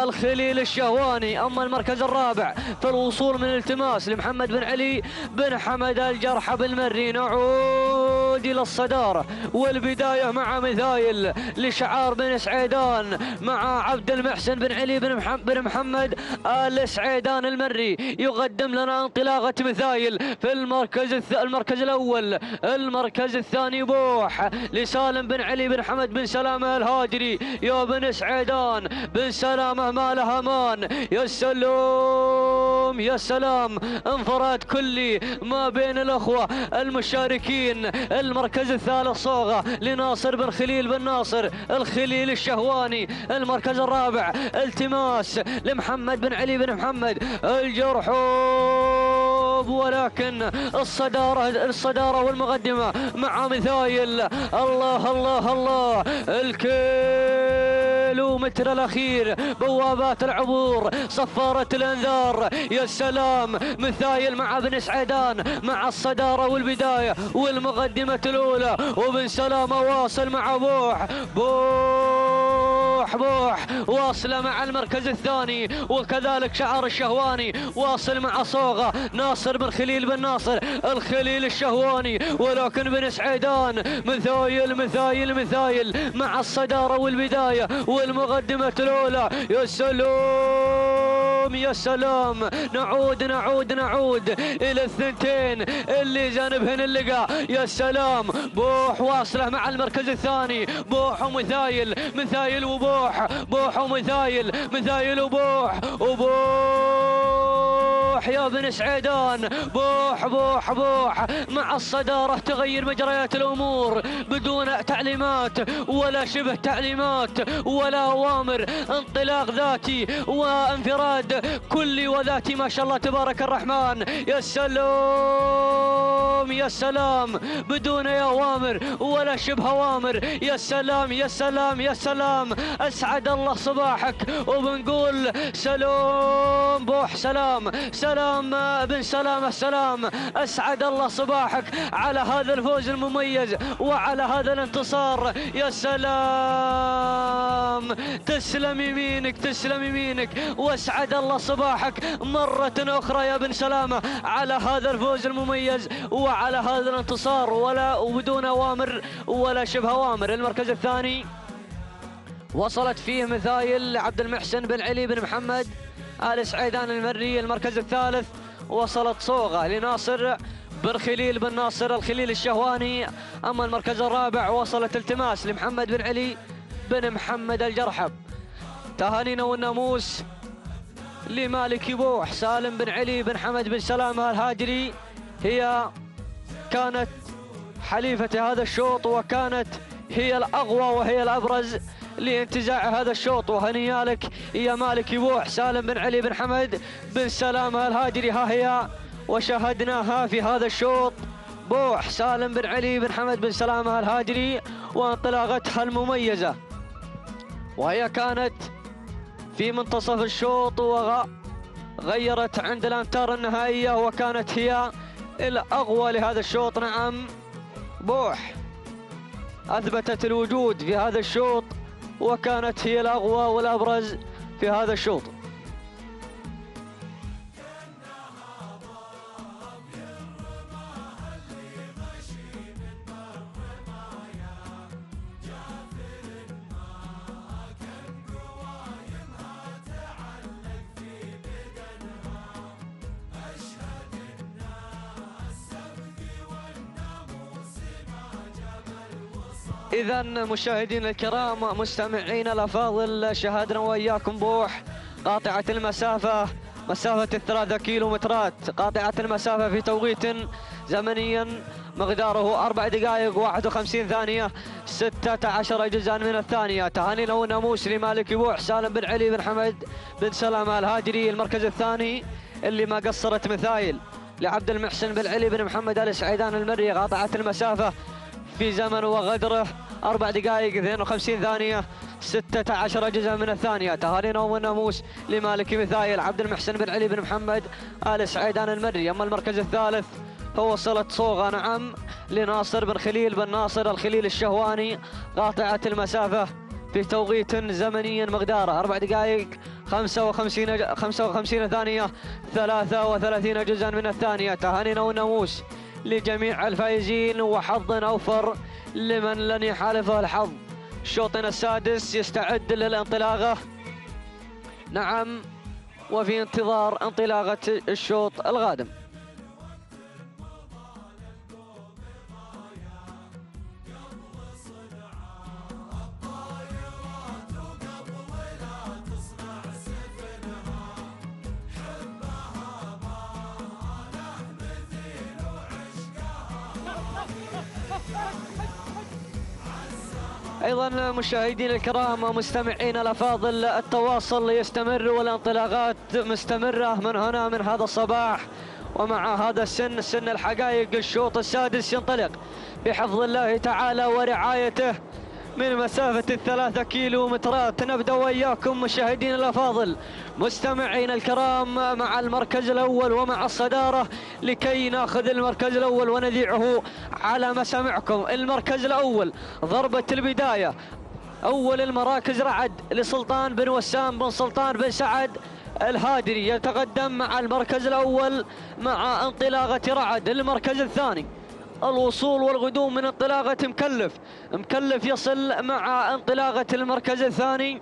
الخليل الشهواني. أما المركز الرابع فالوصول من التماس لمحمد بن علي بن حمد الجرحب المري. نعود إلى الصدارة والبداية مع مثايل لشعار بن سعيدان مع عبد المحسن بن علي بن محمد آل سعيدان المري. يقدم لنا انطلاقة مثايل في المركز الأول. المركز الثاني بوح لسالم بن علي بن حمد بن سلامة الهاجري. يا بن سعيدان بن سلامة ما لها مان. يا سلام يا سلام، انفراد كلي ما بين الأخوة المشاركين. المركز الثالث صوغة لناصر بن خليل بن ناصر الخليل الشهواني. المركز الرابع التماس لمحمد بن علي بن محمد الجرحوب. ولكن الصدارة والمقدمة مع مثايل. الله الله الله، الكيلومتر الأخير، بوابات العبور، صفارة الأنذار. يا سلام، مثايل مع بن سعيدان مع الصدارة والبداية والمقدمة الأولى. وبن سلامة واصل مع بوح واصل مع المركز الثاني. وكذلك شعار الشهواني واصل مع صوغة ناصر بن خليل بن ناصر الخليل الشهواني. ولكن بن سعيدان مثايل مع الصدارة والبداية والمقدمة الأولى. يا سلام يا سلام، نعود إلى الثنتين اللي جانبهن اللقاء. يا سلام، بوح واصله مع المركز الثاني. بوح ومثايل وبوح ومثايل وبوح يا بن سعيدان. بوح مع الصدارة تغير مجريات الأمور بدون تعليمات ولا شبه تعليمات ولا أوامر. انطلاق ذاتي وانفراد كلي وذاتي ما شاء الله تبارك الرحمن. يا سلام يا سلام، بدون أوامر ولا شبه أوامر. يا سلام يا سلام يا سلام، أسعد الله صباحك. وبنقول سلام بوح، سلام بن سلامة، سلام. أسعد الله صباحك على هذا الفوز المميز وعلى هذا الانتصار. يا سلام، تسلم يمينك واسعد الله صباحك مرة أخرى يا بن سلامة على هذا الفوز المميز وعلى هذا الانتصار وبدون أوامر ولا شبه أوامر. المركز الثاني وصلت فيه مثايل عبد المحسن بن علي بن محمد آل سعيدان المري. المركز الثالث وصلت صوغة لناصر بن خليل بن ناصر الخليل الشهواني. أما المركز الرابع وصلت التماس لمحمد بن علي بن محمد الجرحب. تهانينا والناموس لمالك بوح سالم بن علي بن حمد بن سلامة الهاجري. هي كانت حليفة هذا الشوط وكانت هي الأقوى وهي الأبرز لانتزاع هذا الشوط. وهنيا لك يا مالك يبوح سالم بن علي بن حمد بن سلامة الهاجري. ها هي وشاهدناها في هذا الشوط، بوح سالم بن علي بن حمد بن سلامة الهاجري وانطلاقتها المميزة، وهي كانت في منتصف الشوط وغيرت عند الأمتار النهائية وكانت هي الأقوى لهذا الشوط. نعم، بوح أثبتت الوجود في هذا الشوط وكانت هي الأقوى والأبرز في هذا الشوط. إذا مشاهدينا الكرام مستمعين الأفاضل، شاهدنا وإياكم بوح قاطعة المسافة، مسافة 3 كيلومترات، قاطعة المسافة في توقيت زمنيا مقداره 4 دقائق 51 ثانية 16 جزءا من الثانية. تهانينا وناموس لمالك بوح سالم بن علي بن حمد بن سلامة الهاجري. المركز الثاني اللي ما قصرت مثايل لعبد المحسن بن علي بن محمد آل سعيدان المري، قاطعة المسافة في زمن وغدره 4 دقائق 52 ثانية 16 جزءا من الثانية. تهانينا والناموس لمالك مثايل عبد المحسن بن علي بن محمد آل سعيدان المري. أما المركز الثالث فوصلت صوغة نعم لناصر بن خليل بن ناصر الخليل الشهواني، قاطعة المسافة في توقيت زمني مقداره 4 دقائق 55 ثانية 33 جزءا من الثانية. تهانينا والناموس لجميع الفائزين وحظ أوفر لمن لن يحالفه الحظ. شوطنا السادس يستعد للانطلاقة نعم، وفي انتظار انطلاقة الشوط القادم. أيضا مشاهدينا الكرام ومستمعين الأفاضل، التواصل يستمر والانطلاقات مستمرة من هنا من هذا الصباح. ومع هذا السن، سن الحقائق، الشوط السادس ينطلق بحفظ الله تعالى ورعايته من مسافة 3 كيلومترات. نبدأ وإياكم مشاهدين الأفاضل مستمعين الكرام مع المركز الأول ومع الصدارة لكي ناخذ المركز الأول ونذيعه على مسامعكم. المركز الأول ضربة البداية، أول المراكز رعد لسلطان بن وسام بن سلطان بن سعد الهادري، يتقدم مع المركز الأول مع انطلاقة رعد. المركز الثاني الوصول والقدوم من انطلاقة مكلف يصل مع انطلاقة المركز الثاني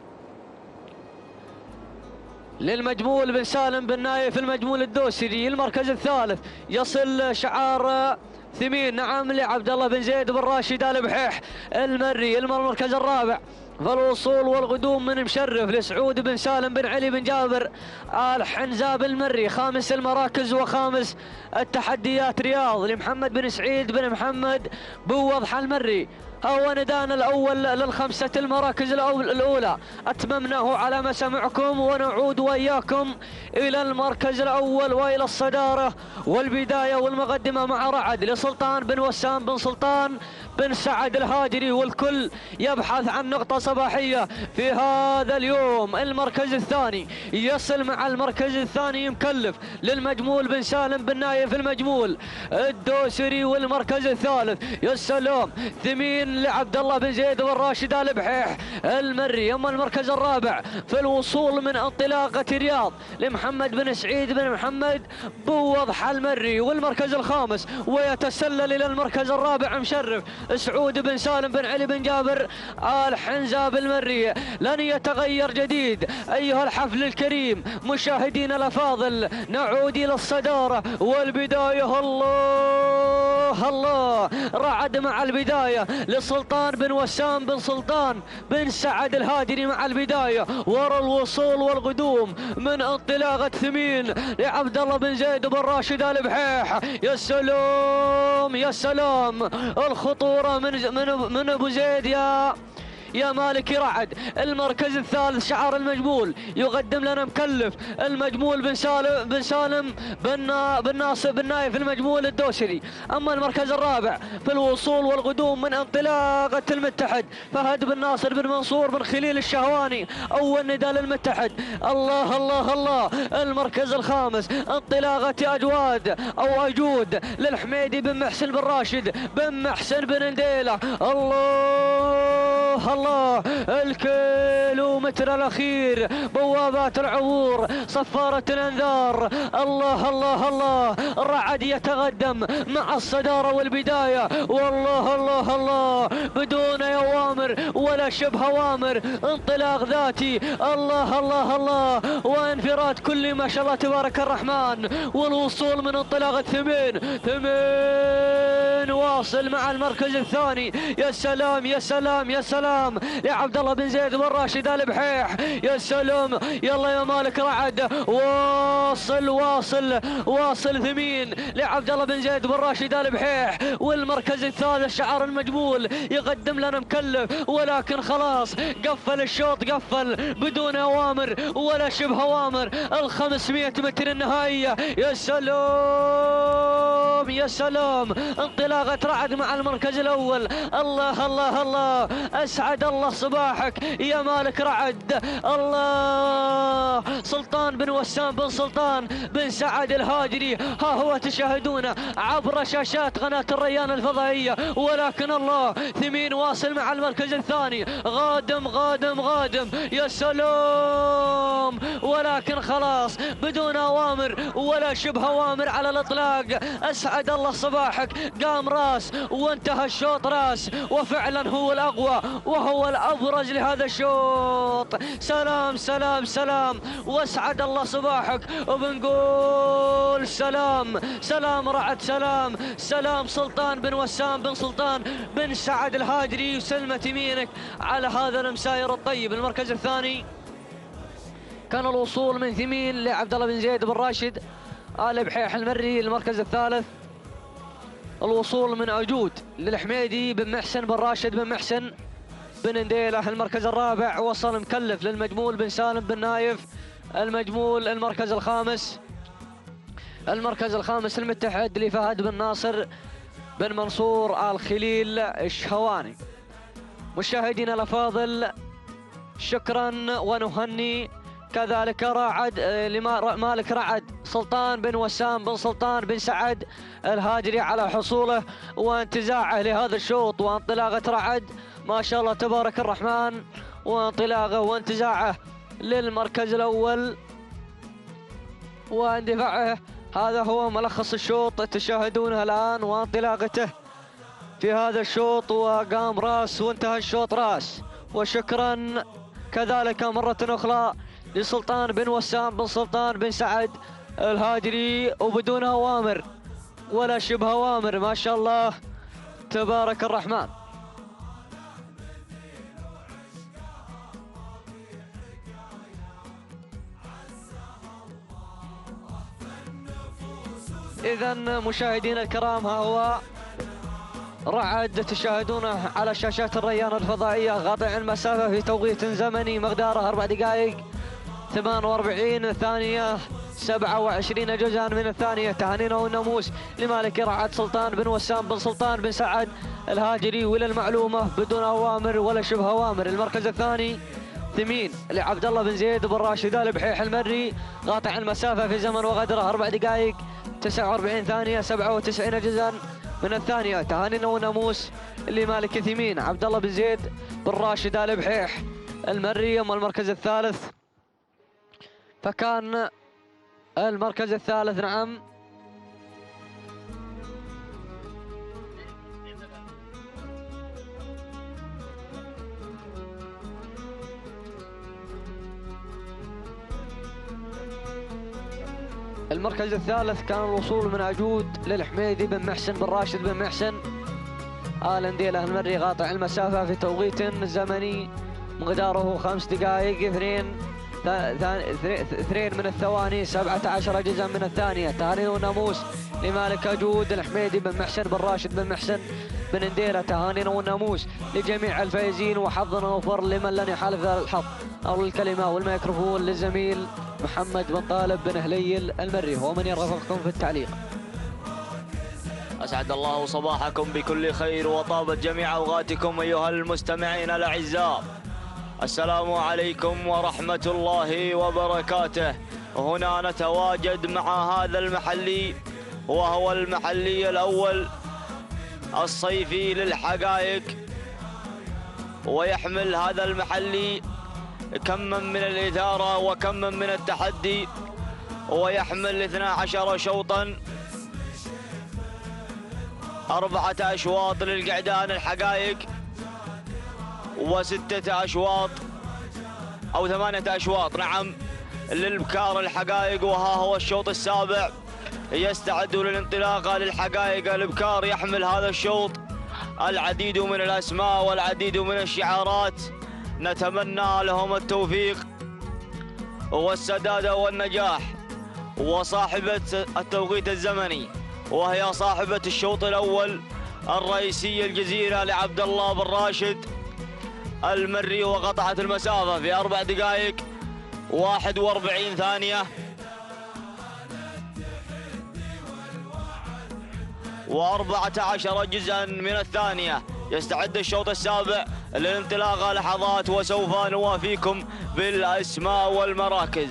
للمجمول بن سالم بن نايف المجمول الدوسري. المركز الثالث يصل شعار ثمين نعم لعبد الله بن زيد بن راشد آل بحيح المري. المركز الرابع فالوصول والقدوم من مشرف لسعود بن سالم بن علي بن جابر آل حنزاب المري. خامس المراكز وخامس التحديات رياض لمحمد بن سعيد بن محمد بوضح المري. هو ندانا الأول للخمسة المراكز الأولى أتممناه على مسامعكم، ونعود وإياكم إلى المركز الأول وإلى الصدارة والبداية والمقدمة مع رعد لسلطان بن وسام بن سلطان بن سعد الهاجري، والكل يبحث عن نقطة صباحية في هذا اليوم. المركز الثاني يصل مع المركز الثاني مكلف للمجمول بن سالم بن نايف المجمول الدوسري. والمركز الثالث يسلم ثمين لعبد الله بن زيد بن راشد آل بحيح المري. أما المركز الرابع في الوصول من انطلاقة رياض لمحمد بن سعيد بن محمد بوضح المري. والمركز الخامس ويتسلل إلى المركز الرابع مشرف سعود بن سالم بن علي بن جابر آل حنزاب المري. لن يتغير جديد أيها الحفل الكريم مشاهدينا الأفاضل. نعود إلى الصدارة والبداية. الله رعد مع البداية لسلطان بن وسام بن سلطان بن سعد الهادري مع البداية، ورا الوصول والقدوم من انطلاقة ثمين لعبد الله بن زيد بن راشد آل بحيح. يا سلام يا سلام، الخطوة منصورة من ابو زيد يا مالكي رعد. المركز الثالث شعار المجمول يقدم لنا مكلف المجمول بن سالم بن ناصر بن نايف المجمول الدوسري. اما المركز الرابع في الوصول والقدوم من انطلاقة المتحد فهد بن ناصر بن منصور بن خليل الشهواني. اول نداء للمتحد. الله الله الله. المركز الخامس انطلاقة اجواد او اجود للحميدي بن محسن بن راشد بن محسن بن نديلة. الله الله. الكيلومتر الاخير بوابات العبور صفارة الانذار. الله الله الله. الرعد يتقدم مع الصدارة والبداية. والله الله الله بدون اوامر ولا شبه اوامر. انطلاق ذاتي. الله الله الله. وانفراد كلي ما شاء الله تبارك الرحمن. والوصول من انطلاق ثمين واصل مع المركز الثاني. يا سلام يا سلام يا سلام لعبد الله بن زيد بن راشد آل بحيح. يا سلام. يلا يا مالك رعد. واصل ثمين لعبد الله بن زيد بن راشد آل بحيح. والمركز الثالث شعار المجمول يقدم لنا مكلف ولكن خلاص قفل الشوط قفل بدون اوامر ولا شبه اوامر. ال500 متر النهائية. يا سلام يا سلام. انطلاقة رعد مع المركز الاول. الله الله الله. اسعد الله صباحك يا مالك رعد. الله. سلطان بن وسام بن سلطان بن سعد الهاجري ها هو تشاهدونه عبر شاشات قناة الريان الفضائية. ولكن الله ثمين واصل مع المركز الثاني. غادم غادم غادم. يا سلام. ولكن خلاص بدون اوامر ولا شبه اوامر على الاطلاق. اسعد الله صباحك. قام راس وانتهى الشوط راس وفعلا هو الاقوى وهو الابرز لهذا الشوط. سلام سلام سلام. واسعد الله صباحك وبنقول سلام سلام رعد سلام سلام سلطان بن وسام بن سلطان بن سعد الهاجري. وسلمة يمينك على هذا المساير الطيب. المركز الثاني كان الوصول من ثمين لعبد الله بن زيد بن راشد آل بحيح المري. المركز الثالث الوصول من عجود للحميدي بن محسن بن راشد بن محسن بن نديلة. المركز الرابع وصل مكلف للمجمول بن سالم بن نايف المجمول. المركز الخامس المتحد لفهد بن ناصر بن منصور آل خليل الشهواني. مشاهدينا الافاضل شكرا ونهني كذلك رعد مالك رعد سلطان بن وسام بن سلطان بن سعد الهاجري على حصوله وانتزاعه لهذا الشوط. وانطلاقة رعد ما شاء الله تبارك الرحمن وانطلاقه وانتزاعه للمركز الاول واندفاعه. هذا هو ملخص الشوط تشاهدونه الان وانطلاقته في هذا الشوط. وقام راس وانتهى الشوط راس. وشكرا كذلك مرة اخرى لسلطان بن وسام بن سلطان بن سعد الهاجري وبدون اوامر ولا شبه اوامر ما شاء الله تبارك الرحمن. إذا مشاهدينا الكرام ها هو رعد تشاهدونه على شاشات الريان الفضائية قاطع المسافة في توقيت زمني مقداره 4 دقائق 48 ثانية 27 جزءا من الثانية. تهانينا والناموس لمالك رعد سلطان بن وسام بن سلطان بن سعد الهاجري. وللمعلومة بدون أوامر ولا شبه أوامر. المركز الثاني ثمين لعبد الله بن زيد بن راشد آل بحيح المري قاطع المسافة في زمن وغدره 4 دقائق 49 ثانية 97 جزءا من الثانية. تهانينا وناموس لمالك ثمين عبد الله بن زيد بن راشد آل بحيح المري. أما المركز الثالث فكان المركز الثالث نعم المركز الثالث كان الوصول من عجود للحميدي بن محسن بن راشد بن محسن آل نديلة المري قاطع المسافة في توقيت زمني مقداره 5 دقائق 2 من الثواني 17 جزءا من الثانية. تهاني وناموس لمالك عجود الحميدي بن محسن بن راشد بن محسن بن نديرة. تهانينا والناموس لجميع الفائزين، وحظنا وفر لمن لن يحالف الحظ. أو الكلمة والميكروفون للزميل محمد بن طالب بن هليل المري، هو من يرافقكم في التعليق. أسعد الله صباحكم بكل خير وطابت جميع أوقاتكم أيها المستمعين الأعزاء. السلام عليكم ورحمة الله وبركاته. هنا نتواجد مع هذا المحلي، وهو المحلي الأول الصيفي للحقائق، ويحمل هذا المحلي كما من الإثارة وكما من التحدي، ويحمل 12 شوطا، 4 أشواط للقعدان الحقائق، و6 أشواط أو 8 أشواط نعم للبكار الحقائق. وها هو الشوط السابع يستعد للانطلاقة للحقائق البكار. يحمل هذا الشوط العديد من الأسماء والعديد من الشعارات، نتمنى لهم التوفيق والسداد والنجاح. وصاحبة التوقيت الزمني وهي صاحبة الشوط الأول الرئيسي الجزيرة لعبد الله بن راشد المري، وقطعت المسافة في 4 دقائق 41 ثانية و14 جزءا من الثانية. يستعد الشوط السابع للانطلاقة لحظات، وسوف نوافيكم بالأسماء والمراكز.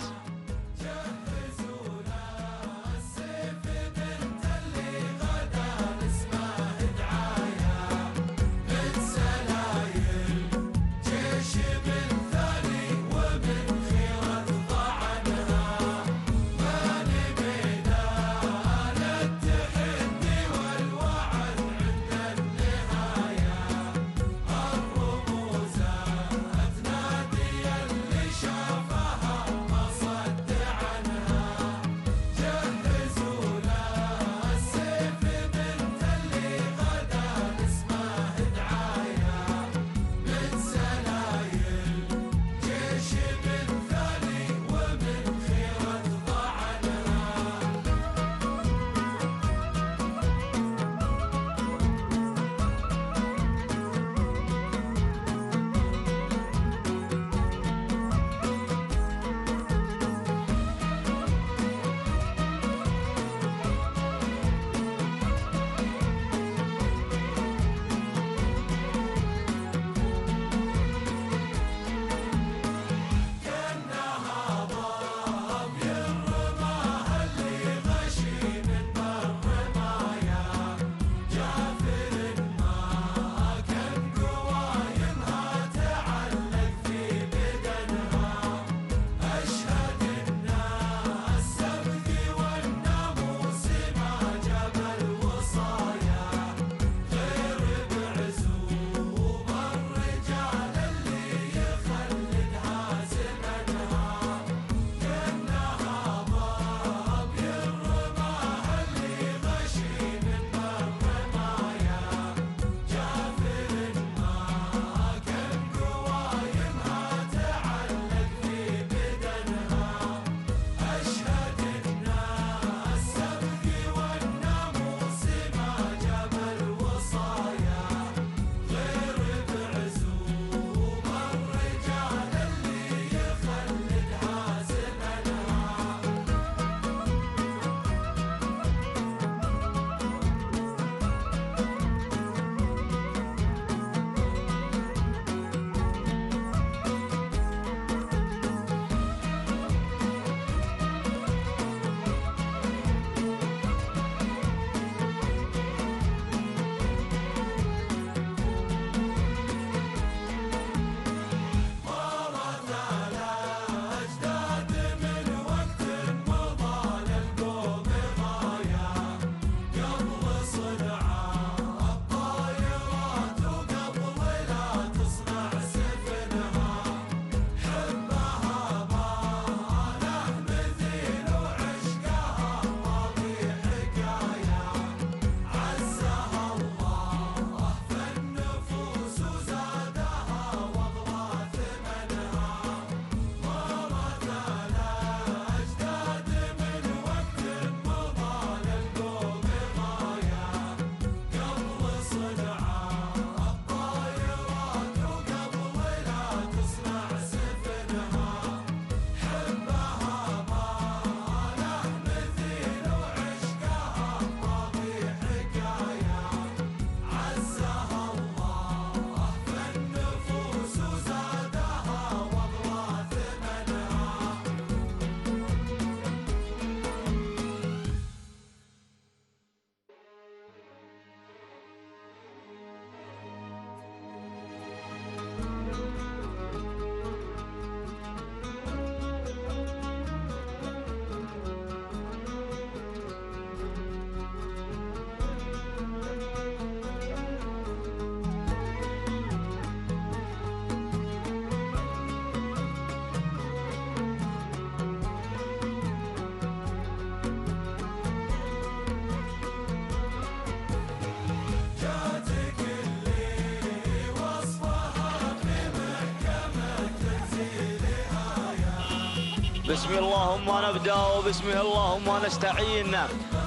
بسم اللهم نبدأ وبسم اللهم نستعين.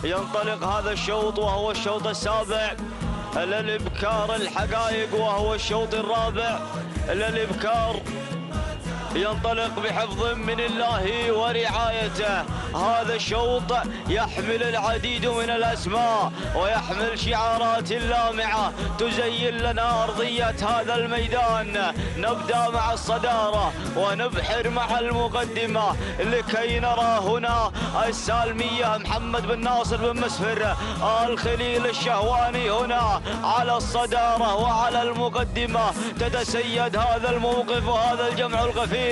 ينطلق هذا الشوط وهو الشوط السابع للإبكار الحقائق، وهو الشوط الرابع للإبكار. ينطلق بحفظ من الله ورعايته. هذا الشوط يحمل العديد من الأسماء ويحمل شعارات لامعة تزين لنا أرضية هذا الميدان. نبدأ مع الصدارة ونبحر مع المقدمة لكي نرى هنا السالمية محمد بن ناصر بن مسفر الخليل الشهواني هنا على الصدارة وعلى المقدمة. تتسيد هذا الموقف وهذا الجمع الغفير.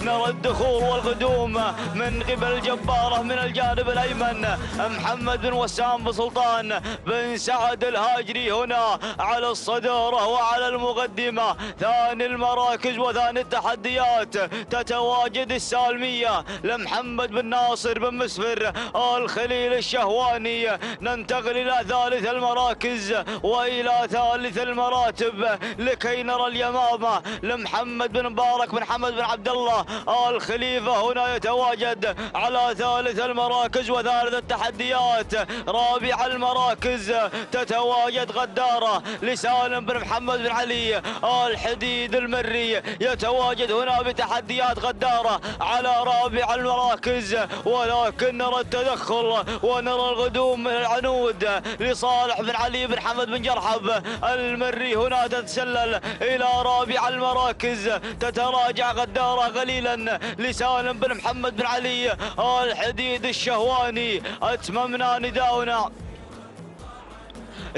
نرى الدخول والقدوم من قبل جبارة من الجانب الأيمن محمد بن وسام بن سلطان بن سعد الهاجري هنا على الصدارة وعلى المقدمة. ثاني المراكز وثاني التحديات تتواجد السالمية لمحمد بن ناصر بن مسفر الخليل الشهواني. ننتقل إلى ثالث المراكز وإلى ثالث المراتب لكي نرى اليمامة لمحمد بن مبارك بن حمد بن عبد الله الخليفة هنا يتواجد على ثالث المراكز وثالث التحديات. رابع المراكز تتواجد غدارة لسالم بن محمد بن علي الحديد المري يتواجد هنا بتحديات غدارة على رابع المراكز. ولكن نرى التدخل ونرى القدوم من العنود لصالح بن علي بن حمد بن جرحب المري هنا تتسلل إلى رابع المراكز. تتراجع غدارة قليلا لسالم بن محمد بن علي الحديد الشهواني. أتممنا نداؤنا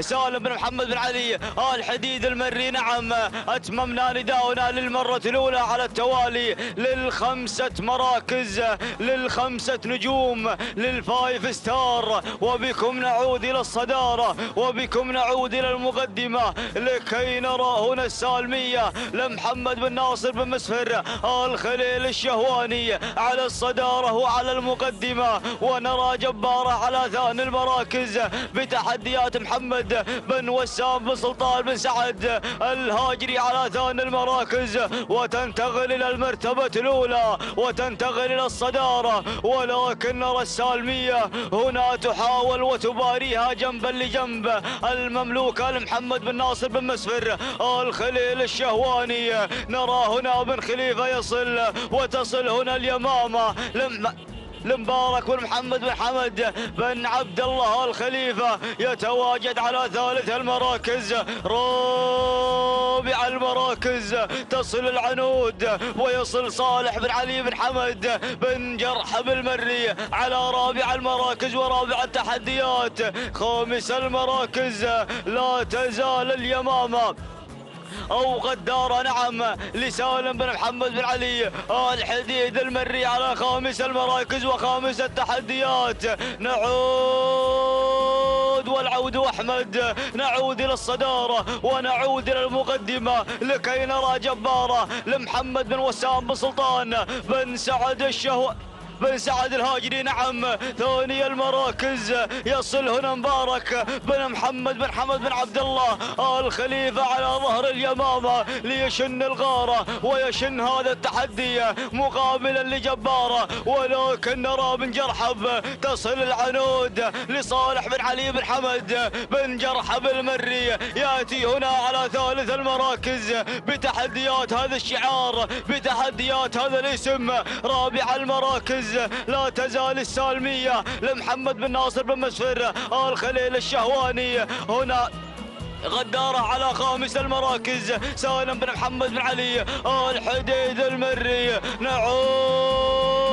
سالم بن محمد بن علي الحديد المري. نعم أتممنا نداؤنا للمرة الأولى على التوالي للخمسة مراكز للخمسة نجوم للفايف ستار. وبكم نعود إلى الصدارة وبكم نعود إلى المقدمة لكي نرى هنا السالمية لمحمد بن ناصر بن مسفر الخليل الشهواني على الصدارة وعلى المقدمة. ونرى جبارة على ثاني المراكز بتحديات محمد بن وسام بن سلطان بن سعد الهاجري على ثاني المراكز. وتنتقل إلى المرتبة الأولى وتنتقل إلى الصدارة. ولكن نرى السالمية هنا تحاول وتباريها جنبا لجنب المملوكة لمحمد بن ناصر بن مسفر الخليل الشهواني. نرى هنا بن خليفة يصل وتصل هنا اليمامة لمبارك بن محمد بن حمد بن عبد الله الخليفة يتواجد على ثالث المراكز. رابع المراكز تصل العنود ويصل صالح بن علي بن حمد بن جرحب المري على رابع المراكز ورابع التحديات. خامس المراكز لا تزال اليمامة أو غدارة نعم لسالم بن محمد بن علي الحديد المري على خامس المراكز وخامس التحديات. نعود والعود أحمد نعود إلى الصدارة ونعود إلى المقدمة لكي نرى جبارة لمحمد بن وسام بن سلطان بن سعد بن سعد الهاجري. نعم ثاني المراكز يصل هنا مبارك بن محمد بن حمد بن عبد الله الخليفة على ظهر اليمامة ليشن الغارة ويشن هذا التحدي مقابلا لجبارة. ولكن نرى بن جرحب تصل العنود لصالح بن علي بن حمد بن جرحب المري يأتي هنا على ثالث المراكز بتحديات هذا الشعار بتحديات هذا الاسم. رابع المراكز لا تزال السالمية لمحمد بن ناصر بن مسفر الخليل الشهواني. هنا غدارة على خامس المراكز سالم بن محمد بن علي الحديد المري. نعود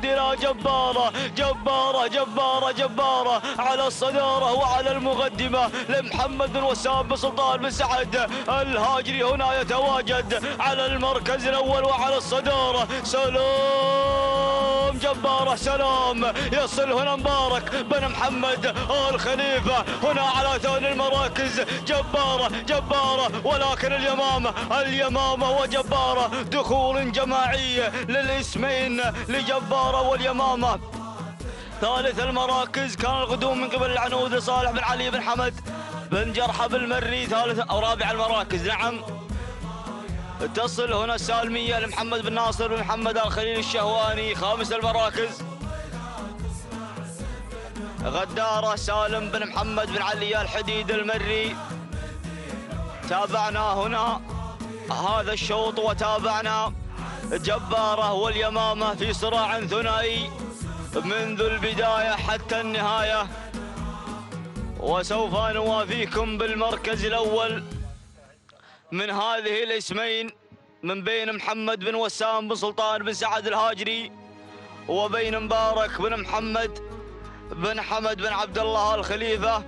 إلى جبارة جبارة جبارة جبارة على الصدارة وعلى المقدمة لمحمد بن وسام بن سلطان بن سعد الهاجري هنا يتواجد على المركز الأول وعلى الصدارة. سلام جبارة سلام يصل هنا مبارك بن محمد الخليفة هنا على ثاني المراكز. جبارة جبارة ولكن اليمامة وجبارة دخول جماعي للاسمين لجبارة واليمامة. ثالث المراكز كان القدوم من قبل العنود لصالح بن علي بن حمد بن جرحب المري. ثالث أو رابع المراكز نعم تصل هنا السالمية لمحمد بن ناصر بن محمد الخليل الشهواني خامس المراكز. غدارة سالم بن محمد بن علي الحديد المري. تابعنا هنا هذا الشوط وتابعنا جبارة واليمامة في صراع ثنائي منذ البداية حتى النهاية، وسوف نوافيكم بالمركز الأول من هذه الاسمين من بين محمد بن وسام بن سلطان بن سعد الهاجري وبين مبارك بن محمد بن حمد بن عبد الله الخليفة.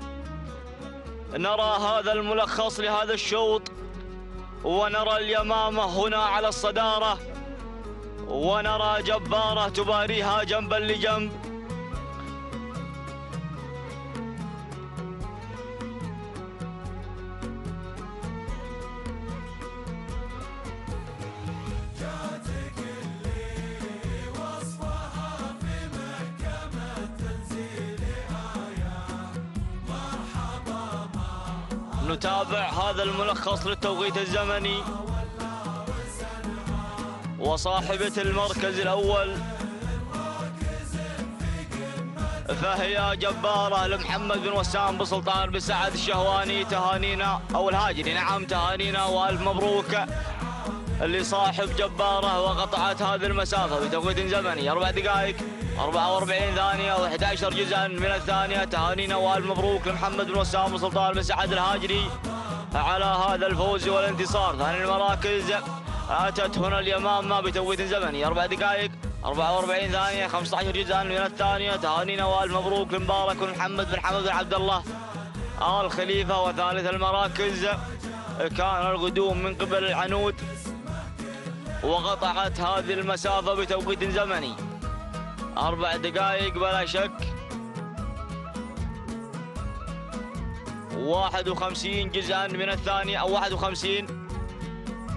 نرى هذا الملخص لهذا الشوط، ونرى اليمامة هنا على الصدارة، ونرى جبارة تباريها جنبا لجنب. نتابع هذا الملخص للتوقيت الزمني، وصاحبة المركز الأول فهي جبارة لمحمد بن وسام بن سلطان بن سعد الشهواني. تهانينا أو الهاجري، نعم تهانينا والف مبروك لصاحب جبارة، وقطعت هذه المسافة بتوقيت زمني 4 دقائق 44 ثانية و11 جزءا من الثانية. تهانينا والف مبروك لمحمد بن وسام بن سلطان بن سعد الهاجري على هذا الفوز والانتصار. ثاني المراكز أتت هنا اليمامة بتوقيت زمني 4 دقائق 44 ثانية 15 جزءا من الثانية. تهانينا والف مبروك لمبارك بن محمد بن حمد بن عبد الله الخليفة. وثالث المراكز كان القدوم من قبل العنود، وقطعت هذه المسافة بتوقيت زمني 4 دقائق بلا شك 51 جزءا من الثانية، أو 51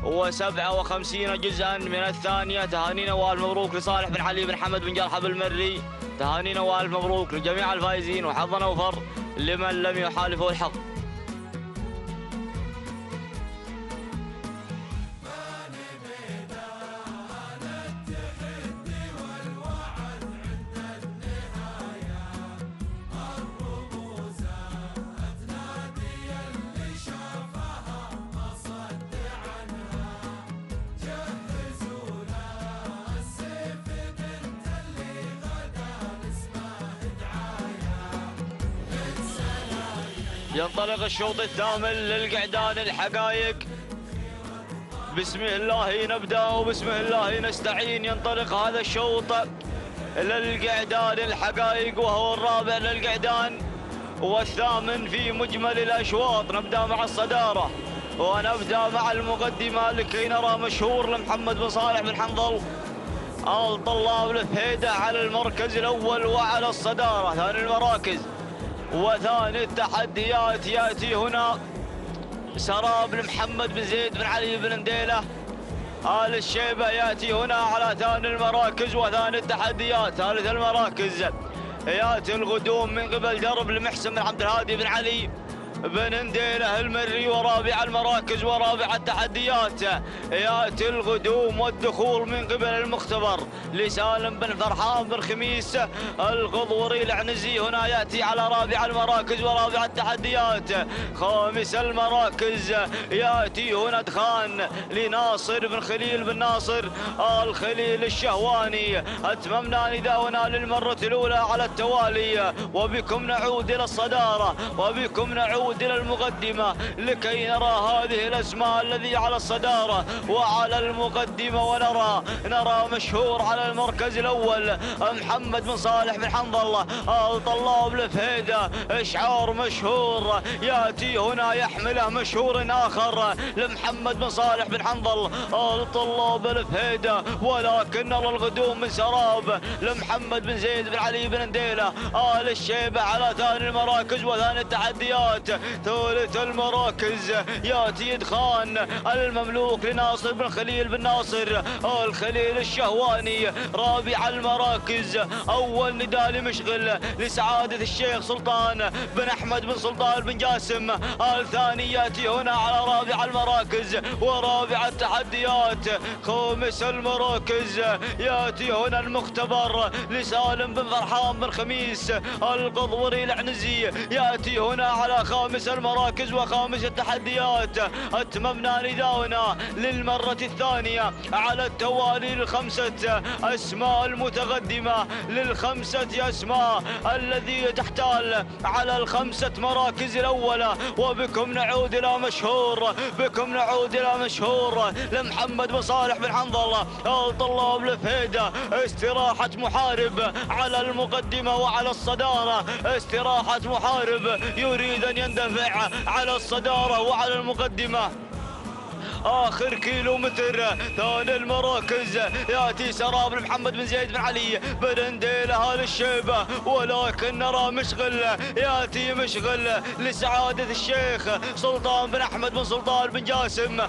و57 جزءا من الثانية. تهانينا والف مبروك لصالح بن علي بن حمد بن جرحب المري. تهانينا والف مبروك لجميع الفائزين، وحظا أوفر لمن لم يحالفه الحظ. ينطلق الشوط الثامن للقعدان الحقائق. بسم الله نبدأ وبسم الله نستعين. ينطلق هذا الشوط للقعدان الحقائق، وهو الرابع للقعدان والثامن في مجمل الأشواط. نبدأ مع الصدارة ونبدأ مع المقدمة لكي نرى مشهور لمحمد بن صالح بن حنظل الطلاب الفهيدة على المركز الأول وعلى الصدارة. ثاني المراكز وثاني التحديات يأتي هنا سراب لمحمد بن زيد بن علي بن نديلة آل الشيبة، يأتي هنا على ثاني المراكز وثاني التحديات. ثالث المراكز يأتي القدوم من قبل درب لمحسن بن عبد الهادي بن علي بن نديلة المري. ورابع المراكز ورابع التحديات يأتي القدوم والدخول من قبل المختبر لسالم بن فرحان بن خميس الغضوري العنزي. هنا يأتي على رابع المراكز ورابع التحديات. خامس المراكز يأتي هنا دخان لناصر بن خليل بن ناصر الخليل الشهواني. أتممنا نداءنا للمرة الأولى على التوالي، وبكم نعود إلى الصدارة وبكم نعود إلى المقدمة لكي نرى هذه الأسماء الذي على الصدارة وعلى المقدمة. ونرى مشهور على المركز الأول محمد بن صالح بن حنظل الطلاب الفهيدة. إشعار مشهور يأتي هنا يحمله مشهور آخر لمحمد بن صالح بن حنظل الطلاب الفهيدة، ولكن نرى القدوم من سراب لمحمد بن زيد بن علي بن نديلة آل الشيبة على ثاني المراكز وثاني التحديات. ثالث المراكز ياتي دخان المملوك لناصر بن خليل بن ناصر الخليل الشهواني. رابع المراكز أول نداء لمشغل لسعادة الشيخ سلطان بن أحمد بن سلطان بن جاسم. الثاني ياتي هنا على رابع المراكز ورابع التحديات. خامس المراكز ياتي هنا المختبر لسالم بن فرحان بن خميس القضوري العنزي، ياتي هنا على خامس المراكز وخامس التحديات. اتممنا نداؤنا للمرة الثانية على التوالي للخمسة اسماء المتقدمة، للخمسة اسماء الذي تحتال على الخمسة مراكز الاولى. وبكم نعود الى مشهور، بكم نعود الى مشهور لمحمد بن صالح بن حنظله الطلاب الفهيدة. استراحة محارب على المقدمة وعلى الصدارة، استراحة محارب يريد ان يندفع على الصدارة وعلى المقدمة. آخر كيلومتر ثاني المراكز يأتي سراب محمد بن زيد بن علي بن نديله آل الشيبة، ولكن نرى مشغل يأتي مشغل لسعادة الشيخ سلطان بن أحمد بن سلطان بن جاسم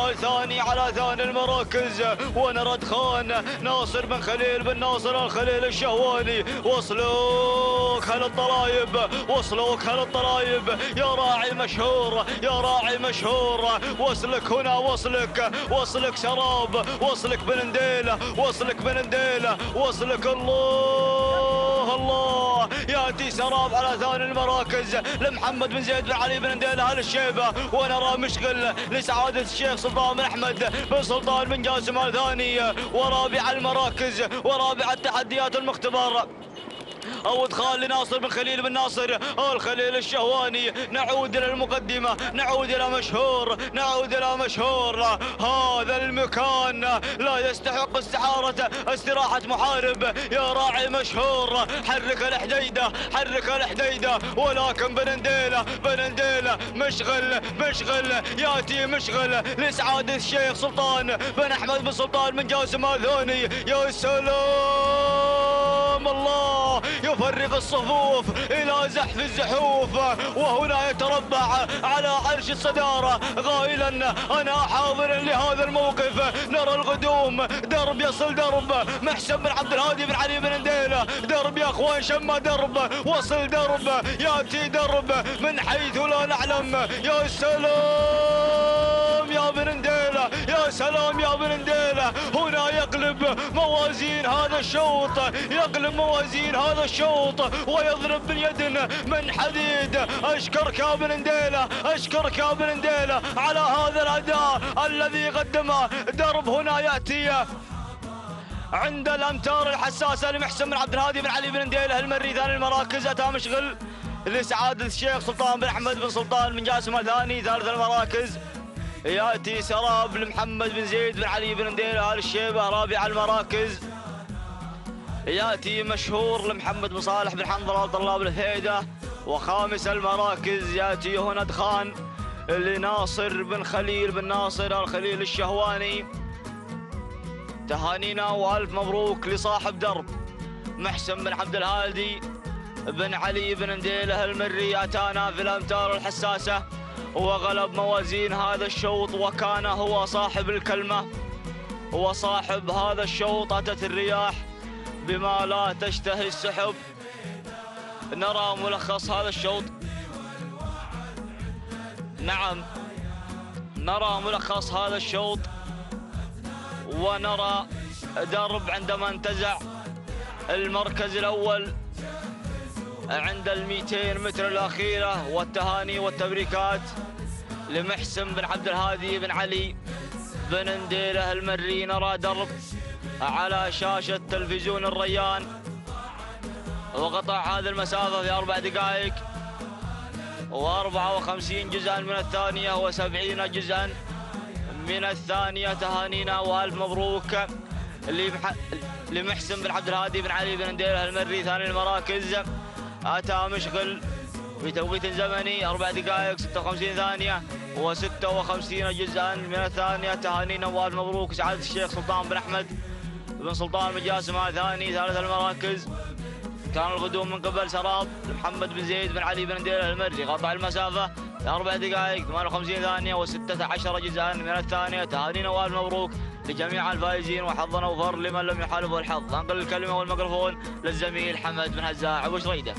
الثاني على ثاني المراكز. ونرى دخان ناصر بن خليل بن ناصر الخليل الشهواني. وصلوك هالطلايب، وصلوك هالطلايب يا راعي مشهور، يا راعي مشهور. وصلك هنا، وصلك، وصلك سراب، وصلك بن نديله، وصلك بن نديله، وصلك. الله الله ياتي سراب على ثاني المراكز لمحمد بن زيد بن علي بن نديله آل الشيبة. ونرى مشغل لسعادة الشيخ سلطان بن أحمد بن سلطان بن جاسم الثاني. ورابع المراكز ورابع التحديات المختبر أو إدخال لناصر بن خليل بن ناصر الخليل الشهواني. نعود إلى المقدمة، نعود إلى مشهور، نعود إلى مشهور. هذا المكان لا يستحق استعارة استراحة محارب يا راعي مشهور. حرك الحديدة، حرك الحديدة. ولكن بن نديله، بن نديله مشغل، مشغل يأتي مشغل لسعادة الشيخ سلطان بن أحمد بن سلطان بن جاسم الثاني. يا سلام الله يفرق الصفوف إلى زحف الزحوف، وهنا يتربع على عرش الصدارة قائلا أنا حاضر لهذا الموقف. نرى القدوم، درب يصل درب محسن بن عبد الهادي بن علي بن نديله. درب يا اخوان، شم درب، وصل درب، ياتي درب من حيث لا نعلم. يا سلام يا بن نديله، يا سلام يا بن نديله. هنا يقلب موازين هذا الشوط، يقلب موازين هذا الشوط ويضرب باليد من حديد. اشكرك يا بن نديله، اشكرك يا بن نديله على هذا الاداء الذي قدمه. درب هنا ياتي عند الامتار الحساسه لمحسن بن عبد الهادي بن علي بن نديله المري. ثاني المراكز اتى مشغل لسعاده الشيخ سلطان بن احمد بن سلطان بن جاسم الثاني. ثالث المراكز ياتي سراب لمحمد بن زيد بن علي بن نديله آل الشيبة. رابع المراكز ياتي مشهور لمحمد بن صالح بن حنظله طلاب الفهيدة. وخامس المراكز ياتي هنا دخان لناصر بن خليل بن ناصر الخليل الشهواني. تهانينا والف مبروك لصاحب درب محسن بن عبد الهادي بن علي بن نديله المري. اتانا في الامتار الحساسه وغلب موازين هذا الشوط، وكان هو صاحب الكلمه وصاحب هذا الشوط. اتت الرياح بما لا تشتهي السحب. نرى ملخص هذا الشوط. نعم نرى ملخص هذا الشوط، ونرى درب عندما انتزع المركز الأول عند 200 متر الأخيرة. والتهاني والتبريكات لمحسن بن عبد الهادي بن علي بن نديله المري. نرى درب على شاشة تلفزيون الريان وقطع هذه المسافة في 4 دقائق و54 جزءا من الثانية و70 جزءا من الثانية. تهانينا والف مبروك لمحسن بن عبد الهادي بن علي بن نديله المري. ثاني المراكز أتى مشغل بتوقيت زمني 4 دقائق 56 ثانية و56 جزءا من الثانية. تهانينا والف مبروك سعادة الشيخ سلطان بن أحمد بن سلطان بن جاسم الثاني. ثالث المراكز كان القدوم من قبل سراب محمد بن زيد بن علي بن نديله المري. قطع المسافة 4 دقائق 58 ثانية و16 جزءا من الثانية. تهانينا والف مبروك لجميع الفائزين، وحظا اوفر لمن لم يحالفه الحظ. انقل الكلمة والميكروفون للزميل حمد بن هزاع ابو شريدة.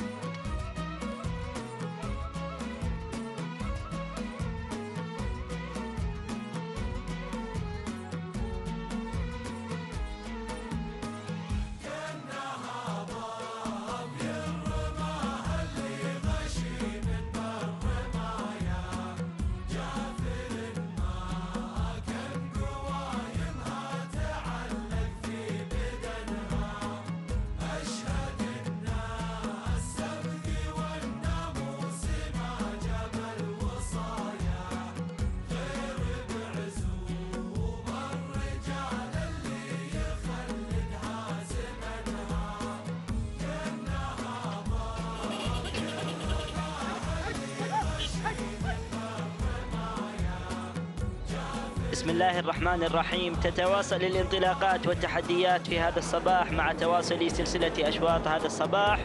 بسم الله الرحمن الرحيم. تتواصل الانطلاقات والتحديات في هذا الصباح مع تواصل سلسلة أشواط هذا الصباح.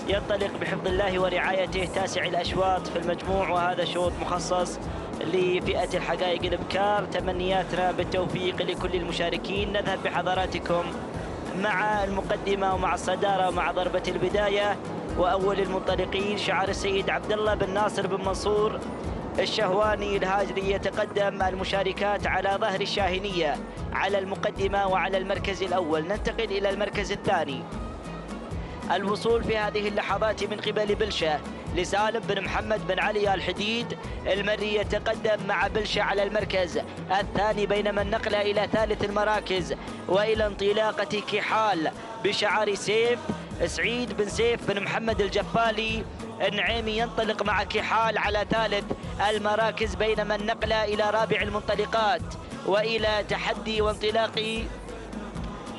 ينطلق بحفظ الله ورعايته 9 الأشواط في المجموع، وهذا شوط مخصص لفئة الحقائق الإبكار. تمنياتنا بالتوفيق لكل المشاركين. نذهب بحضراتكم مع المقدمة ومع الصدارة ومع ضربة البداية. وأول المنطلقين شعار السيد عبد الله بن ناصر بن منصور الشهواني الهاجري. يتقدم المشاركات على ظهر الشاهنية على المقدمة وعلى المركز الأول. ننتقل إلى المركز الثاني. الوصول في هذه اللحظات من قبل بلشة لسالم بن محمد بن علي الحديد. المري يتقدم مع بلشة على المركز الثاني، بينما النقلة إلى ثالث المراكز وإلى انطلاقة كحال بشعار سيف سعيد بن سيف بن محمد الجفالي النعيمي. ينطلق مع كحال على ثالث المراكز، بينما النقلة إلى رابع المنطلقات وإلى تحدي وانطلاق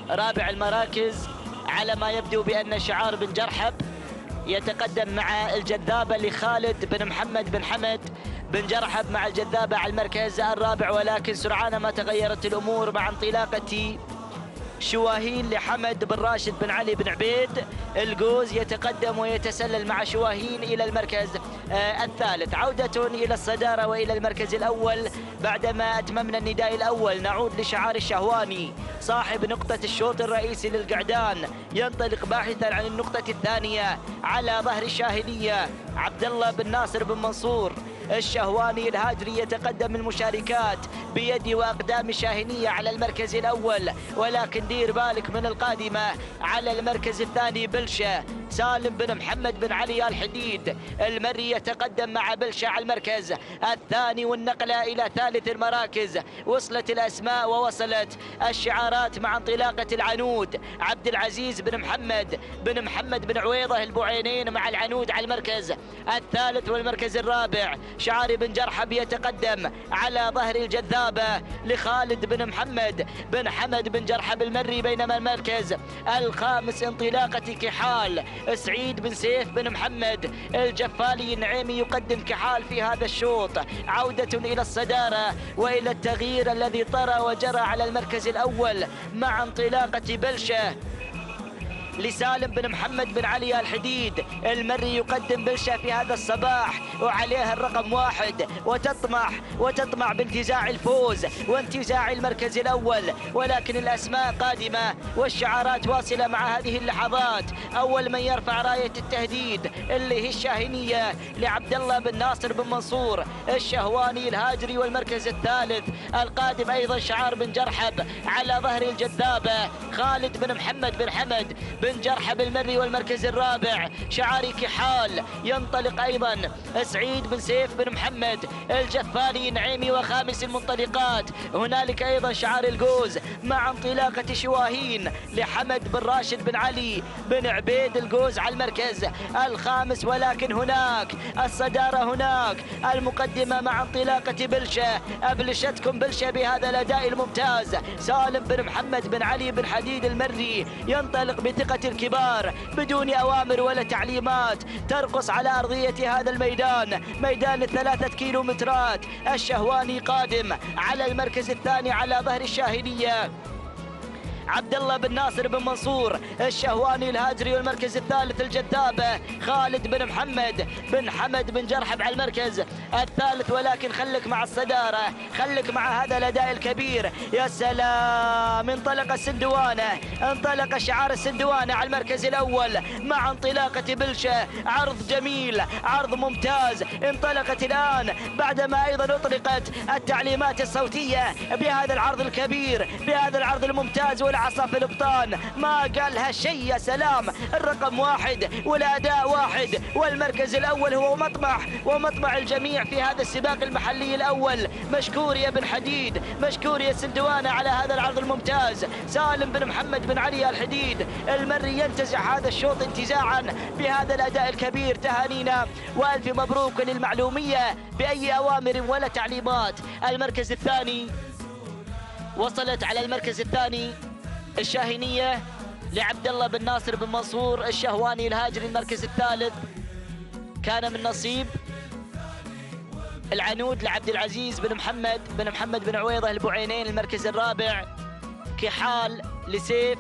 رابع المراكز على ما يبدو بأن شعار بن جرحب يتقدم مع الجذابة لخالد بن محمد بن حمد بن جرحب مع الجذابة على المركز الرابع. ولكن سرعان ما تغيرت الأمور مع انطلاقة شواهين لحمد بن راشد بن علي بن عبيد الجوز. يتقدم ويتسلل مع شواهين إلى المركز الثالث. عودة إلى الصدارة وإلى المركز الأول بعدما أتممنا النداء الأول. نعود لشعار الشهواني صاحب نقطة الشوط الرئيسي للقعدان. ينطلق باحثا عن النقطة الثانية على ظهر الشاهنية عبد الله بن ناصر بن منصور الشهواني الهاجري. يتقدم المشاركات بيد وأقدام الشاهنية على المركز الأول، ولكن دير بالك من القادمة على المركز الثاني بلشة سالم بن محمد بن علي الحديد. المري يتقدم مع بلشة على المركز الثاني، والنقلة إلى ثالث المراكز. وصلت الأسماء ووصلت الشعارات مع انطلاقة العنود عبد العزيز بن محمد بن عويضة البعينين مع العنود على المركز الثالث والمركز الرابع. شعار بن جرحب يتقدم على ظهر الجذابة لخالد بن محمد بن حمد بن جرحب المري، بينما المركز الخامس انطلاقة كحال سعيد بن سيف بن محمد الجفالي النعيمي يقدم كحال في هذا الشوط. عودة إلى الصدارة وإلى التغيير الذي طرى وجرى على المركز الأول مع انطلاقة بلشة لسالم بن محمد بن علي الحديد. المري يقدم بلشة في هذا الصباح وعليها الرقم 1 وتطمع بانتزاع الفوز وانتزاع المركز الأول، ولكن الأسماء قادمة والشعارات واصلة مع هذه اللحظات. أول من يرفع راية التهديد اللي هي الشاهنية لعبد الله بن ناصر بن منصور الشهواني الهاجري، والمركز الثالث القادم أيضا شعار بن جرحب على ظهر الجذابة خالد بن محمد بن حمد بن جرحب المري، والمركز الرابع شعار كحال. ينطلق أيضا سعيد بن سيف بن محمد الجفالي نعيمي. وخامس المنطلقات هنالك أيضا شعار الجوز مع انطلاقة شواهين لحمد بن راشد بن علي بن عبيد الجوز على المركز الخامس. ولكن هناك الصدارة، هناك المقدمة مع انطلاقة بلشة. أبلشتكم بلشة بهذا الأداء الممتاز. سالم بن محمد بن علي بن حديد المري ينطلق بثقة الكبار بدون أوامر ولا تعليمات، ترقص على أرضية هذا الميدان، ميدان 3 كيلومترات. الشهواني قادم على المركز الثاني على ظهر الشاهنية عبد الله بن ناصر بن منصور الشهواني الهاجري، والمركز الثالث الجذابة خالد بن محمد بن حمد بن جرحب على المركز الثالث. ولكن خلك مع الصدارة، خلك مع هذا الأداء الكبير. يا سلام، انطلق السندوانة، انطلق شعار السندوانة على المركز الأول مع انطلاقة بلشة. عرض جميل، عرض ممتاز. انطلقت الآن بعدما أيضا أطلقت التعليمات الصوتية بهذا العرض الكبير، بهذا العرض الممتاز، والعصا في الابطان ما قالها شيء. يا سلام، الرقم واحد والأداء واحد، والمركز الأول هو ومطمع الجميع في هذا السباق المحلي الأول. مشكور يا بن حديد، مشكور يا سندوانة على هذا العرض الممتاز. سالم بن محمد بن علي الحديد المري ينتزع هذا الشوط انتزاعا بهذا الأداء الكبير. تهانينا وألف مبروك للمعلومية بأي أوامر ولا تعليمات. المركز الثاني وصلت على المركز الثاني الشاهينية لعبد الله بن ناصر بن منصور الشهواني الهاجري. المركز الثالث كان من نصيب العنود لعبد العزيز بن محمد بن عويضة البعينين. المركز الرابع كحال لسيف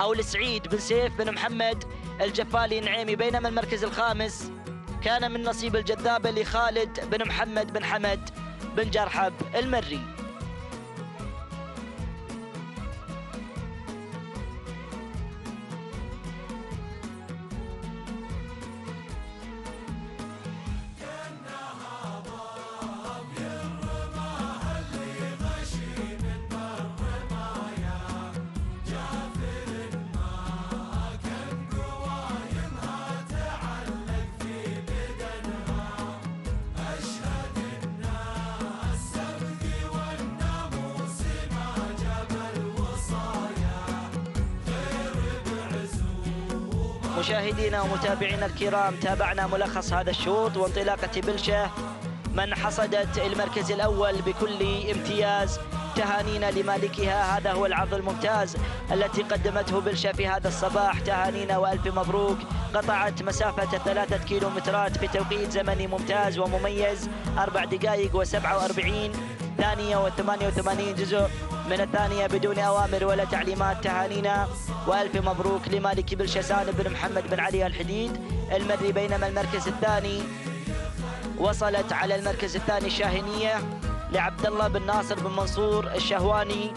أو لسعيد بن سيف بن محمد الجفالي النعيمي. بينما المركز الخامس كان من نصيب الجذابة لخالد بن محمد بن حمد بن جرحب المري. مشاهدينا ومتابعينا الكرام، تابعنا ملخص هذا الشوط وانطلاقة بلشة من حصدت المركز الأول بكل امتياز. تهانينا لمالكها، هذا هو العرض الممتاز التي قدمته بلشة في هذا الصباح. تهانينا وألف مبروك. قطعت مسافة 3 كيلومترات في توقيت زمني ممتاز ومميز، 4 دقائق و47 ثانية و88 جزء من الثانية بدون أوامر ولا تعليمات. تهانينا وألف مبروك لمالك بلشة سالم بن محمد بن علي الحديد المري. بينما المركز الثاني وصلت على المركز الثاني الشاهينية لعبد الله بن ناصر بن منصور الشهواني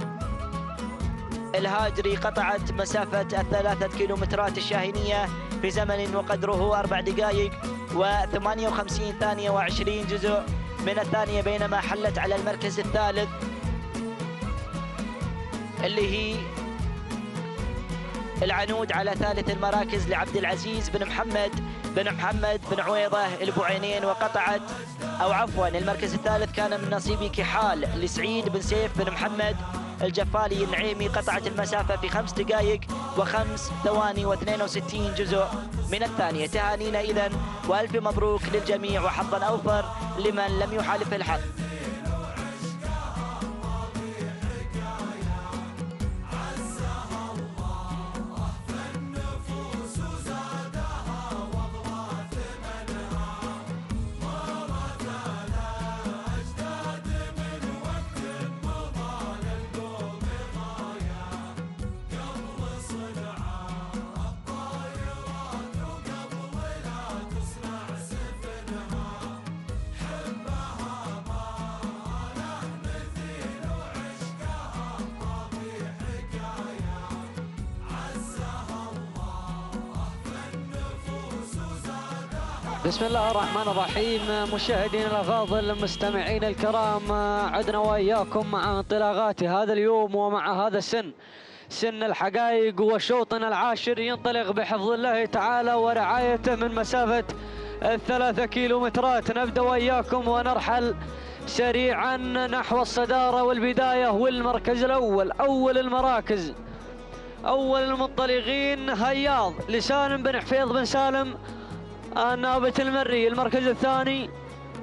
الهاجري. قطعت مسافة 3 كيلومترات الشاهينية في زمن وقدره 4 دقائق و58 ثانية و20 جزء من الثانية. بينما حلت على المركز الثالث اللي هي العنود على ثالث المراكز لعبد العزيز بن محمد بن عويضة البعينين. وقطعت أو عفوا المركز الثالث كان من نصيب كحال لسعيد بن سيف بن محمد الجفالي النعيمي. قطعت المسافة في 5 دقائق و5 ثواني و62 جزء من الثانية. تهانينا إذن وألف مبروك للجميع وحظا أوفر لمن لم يحالف الحظ. بسم الله الرحمن الرحيم. مشاهدينا الافاضل، مستمعين الكرام، عدنا واياكم مع انطلاقات هذا اليوم ومع هذا سن الحقائق. وشوطنا العاشر ينطلق بحفظ الله تعالى ورعايته من مسافة 3 كيلومترات. نبدأ واياكم ونرحل سريعا نحو الصدارة والبداية والمركز الأول. أول المراكز، أول المنطلقين هياض لسالم بن حفيظ بن سالم النابت المري. المركز الثاني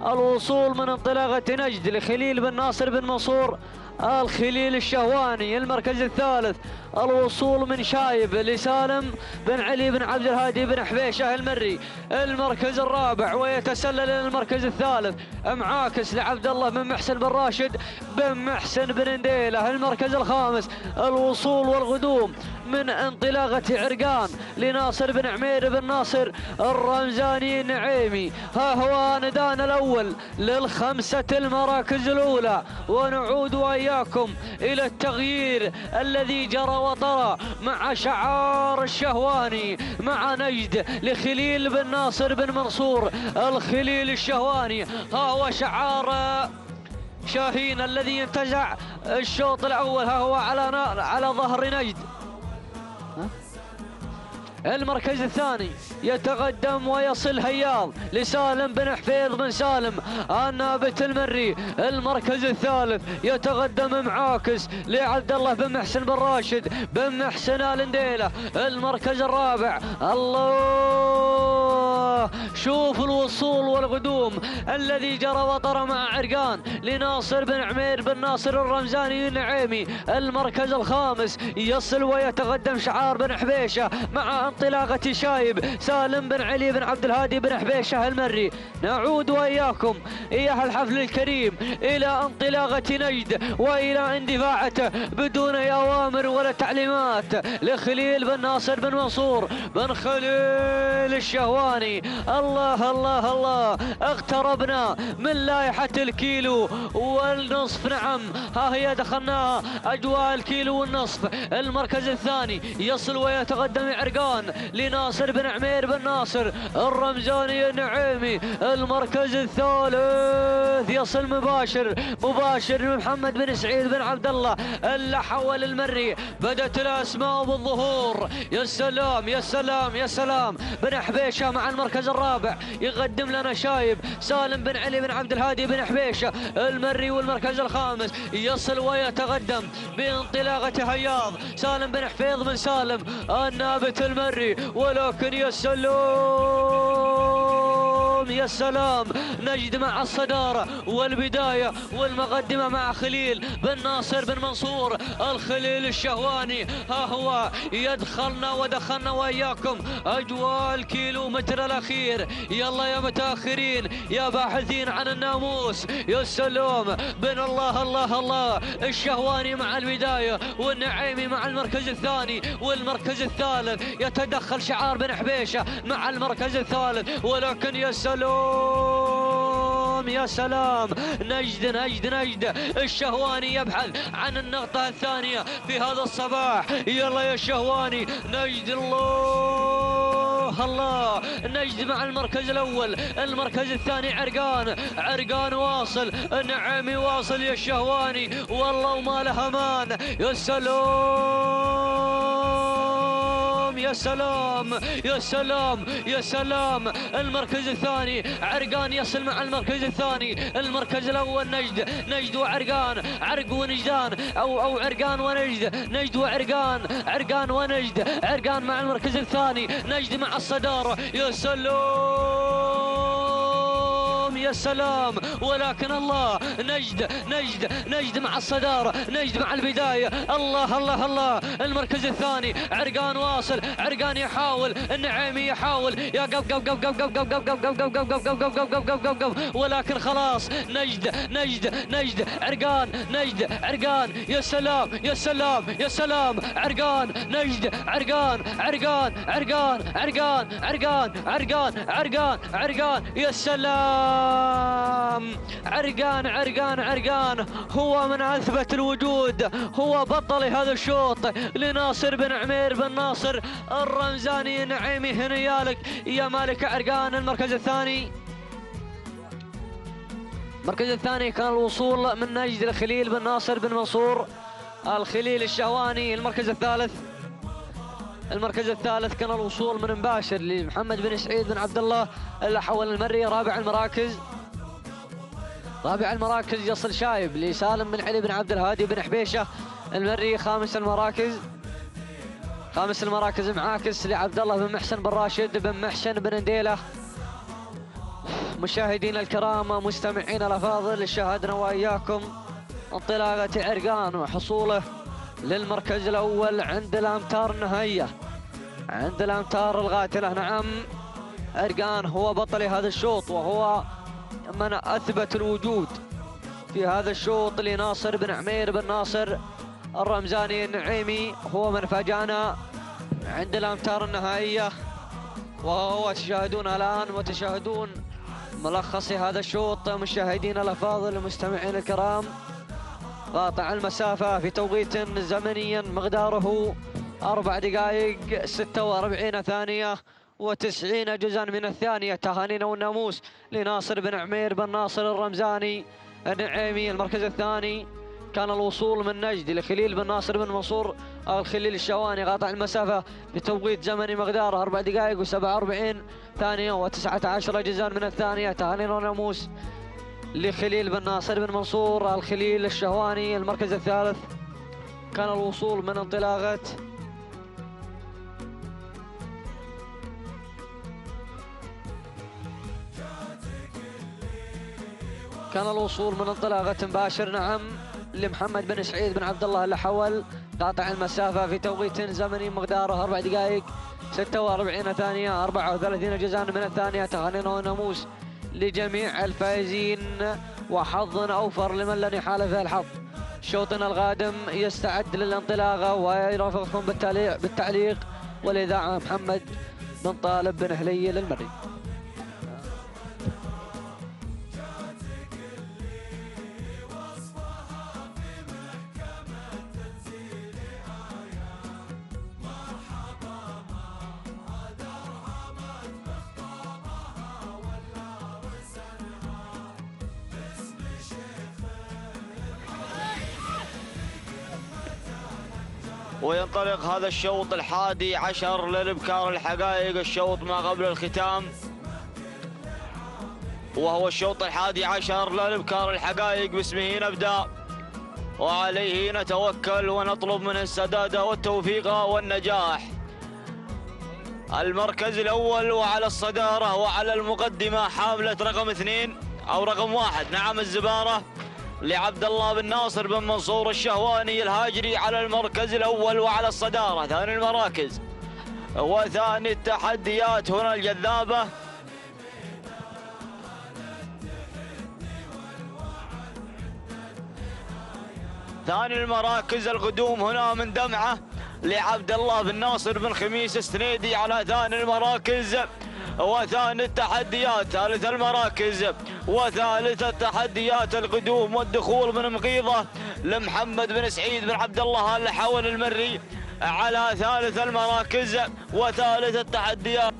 الوصول من انطلاقة نجد لخليل بن ناصر بن منصور الخليل الشهواني. المركز الثالث الوصول من شايب لسالم بن علي بن عبد الهادي بن حبيشه المري المركز الرابع، ويتسلل الى المركز الثالث معاكس لعبد الله بن محسن بن راشد بن محسن بن نديله المركز الخامس. الوصول والغدوم من انطلاقة عرقان لناصر بن عمير بن ناصر الرمزاني النعيمي. ها هو ندانا الأول للخمسة المراكز الأولى، ونعود وإياكم إلى التغيير الذي جرى وطرى مع شعار الشهواني مع نجد لخليل بن ناصر بن منصور الخليل الشهواني. ها هو شعار شاهين الذي ينتزع الشوط الأول، ها هو على ظهر نجد. المركز الثاني يتقدم ويصل هياض لسالم بن حفيظ بن سالم النابت المري. المركز الثالث يتقدم معاكس لعبد الله بن محسن بن راشد بن محسن آل نديله. المركز الرابع الله، شوف الوصول والقدوم الذي جرى وطرى مع عرقان لناصر بن عمير بن ناصر الرمزاني النعيمي. المركز الخامس يصل ويتقدم شعار بن حبيشه مع انطلاقة شايب سالم بن علي بن عبد الهادي بن حبيشه المري. نعود وإياكم إياه الحفل الكريم إلى انطلاقة نجد وإلى اندفاعته بدون أوامر ولا تعليمات لخليل بن ناصر بن منصور بن خليل الشهواني. الله الله الله، اقتربنا من لائحة الكيلو والنصف. نعم، ها هي دخلنا أجواء الكيلو والنصف. المركز الثاني يصل ويتقدم عرقان لناصر بن عمير بن ناصر الرمزاني النعيمي. المركز الثالث يصل مباشر محمد بن سعيد بن عبد الله اللحول المري. بدت الاسماء بالظهور. يا سلام يا سلام يا سلام. بن حبيشه مع المركز الرابع يقدم لنا شايب سالم بن علي بن عبد الهادي بن حبيشه المري. والمركز الخامس يصل ويتقدم بانطلاقه هياض سالم بن حفيظ بن سالم النابت المري. ولكن يا سلام يا سلام، نجد مع الصدارة والبداية والمقدمة مع خليل بن ناصر بن منصور الخليل الشهواني. ها هو يدخلنا ودخلنا وإياكم أجواء الكيلومتر الأخير. يلا يا متأخرين يا باحثين عن الناموس، يا سلام بن الله الله الله. الشهواني مع البداية والنعيمي مع المركز الثاني والمركز الثالث. يتدخل شعار بن حبيشه مع المركز الثالث. ولكن يا سلام يا سلام، نجد الشهواني يبحث عن النقطة الثانية في هذا الصباح. يلا يا الشهواني نجد الله. نجد مع المركز الأول. المركز الثاني عرقان واصل. النعيمي واصل يا الشهواني، والله وما له امان. يا سلام يا سلام يا سلام يا سلام. المركز الثاني عرقان يصل مع المركز الثاني. المركز الأول نجد وعرقان، عرق ونجدان أو عرقان ونجد، نجد عرقان ونجد. عرقان مع المركز الثاني، نجد مع الصدارة. يا سلام يا سلام. ولكن الله، نجد مع الصدارة، نجد مع البداية. الله الله الله. المركز الثاني عرقان واصل، عرقان يحاول، النعيمي يحاول يا قب، ولكن خلاص. نجد عرقان، عرقان. يا سلام يا سلام يا سلام. عرقان نجد، عرقان. يا سلام. عرقان هو من أثبت الوجود، هو بطل هذا الشوط لناصر بن عمير بن ناصر الرمزاني النعيمي. هنا يالك يا مالك عرقان. المركز الثاني كان الوصول من نجد لخليل بن ناصر بن منصور الخليل الشهواني. المركز الثالث كان الوصول من مباشر لمحمد بن سعيد بن عبد الله اللحول المري. رابع المراكز يصل شايب لسالم بن علي بن عبد الهادي بن حبيشه المري. خامس المراكز معاكس لعبد الله بن محسن بن راشد بن محسن بن نديله. مشاهدينا الكرام، مستمعين الافاضل، شاهدنا واياكم انطلاقة عرقان وحصوله للمركز الأول عند الأمتار النهائية، عند الأمتار القاتلة. نعم، أرقان هو بطل هذا الشوط، وهو من أثبت الوجود في هذا الشوط لناصر بن عمير بن ناصر الرمزاني النعيمي. هو من فاجأنا عند الأمتار النهائية، وهو تشاهدون الآن وتشاهدون ملخص هذا الشوط مشاهدينا الأفاضل المستمعين الكرام. قاطع المسافة في توقيت زمني مقداره 4 دقائق 46 ثانية و90 جزءا من الثانية. تهانينا والناموس لناصر بن عمير بن ناصر الرمزاني النعيمي. المركز الثاني كان الوصول من نجد لخليل بن ناصر بن منصور الخليل الشواني، قاطع المسافة بتوقيت زمني مقداره 4 دقائق و47 ثانية و19 جزءا من الثانية. تهانينا والناموس لخليل بن ناصر بن منصور الخليل الشهواني. المركز الثالث كان الوصول من انطلاقة مباشر، نعم، لمحمد بن سعيد بن عبد الله الحول، قاطع المسافة في توقيت زمني مقداره 4 دقائق 46 ثانية 34 جزءا من الثانية. تهانينا وناموس لجميع الفائزين، وحظ أوفر لمن لن يحالفه الحظ. شوطنا القادم يستعد للانطلاقة، ويرافقكم بالتعليق والإذاعة محمد بن طالب بن هلي للمري. وينطلق هذا الشوط 11 للإبكار الحقائق، الشوط ما قبل الختام، وهو الشوط 11 للإبكار الحقائق. باسمه نبدأ وعليه نتوكل ونطلب منه السداد والتوفيق والنجاح. المركز الأول وعلى الصدارة وعلى المقدمة حاملة رقم 2 أو رقم 1، نعم، الزبارة لعبد الله بن ناصر بن منصور الشهواني الهاجري على المركز الأول وعلى الصدارة. ثاني المراكز وثاني التحديات هنا الجذابة ثاني المراكز القدوم هنا من دمعة لعبد الله بن ناصر بن خميس السنيدي على ثاني المراكز. وثاني التحديات ثالث المراكز وثالث التحديات القدوم والدخول من مقيضة لمحمد بن سعيد بن عبد الله الحول المري على ثالث المراكز وثالث التحديات.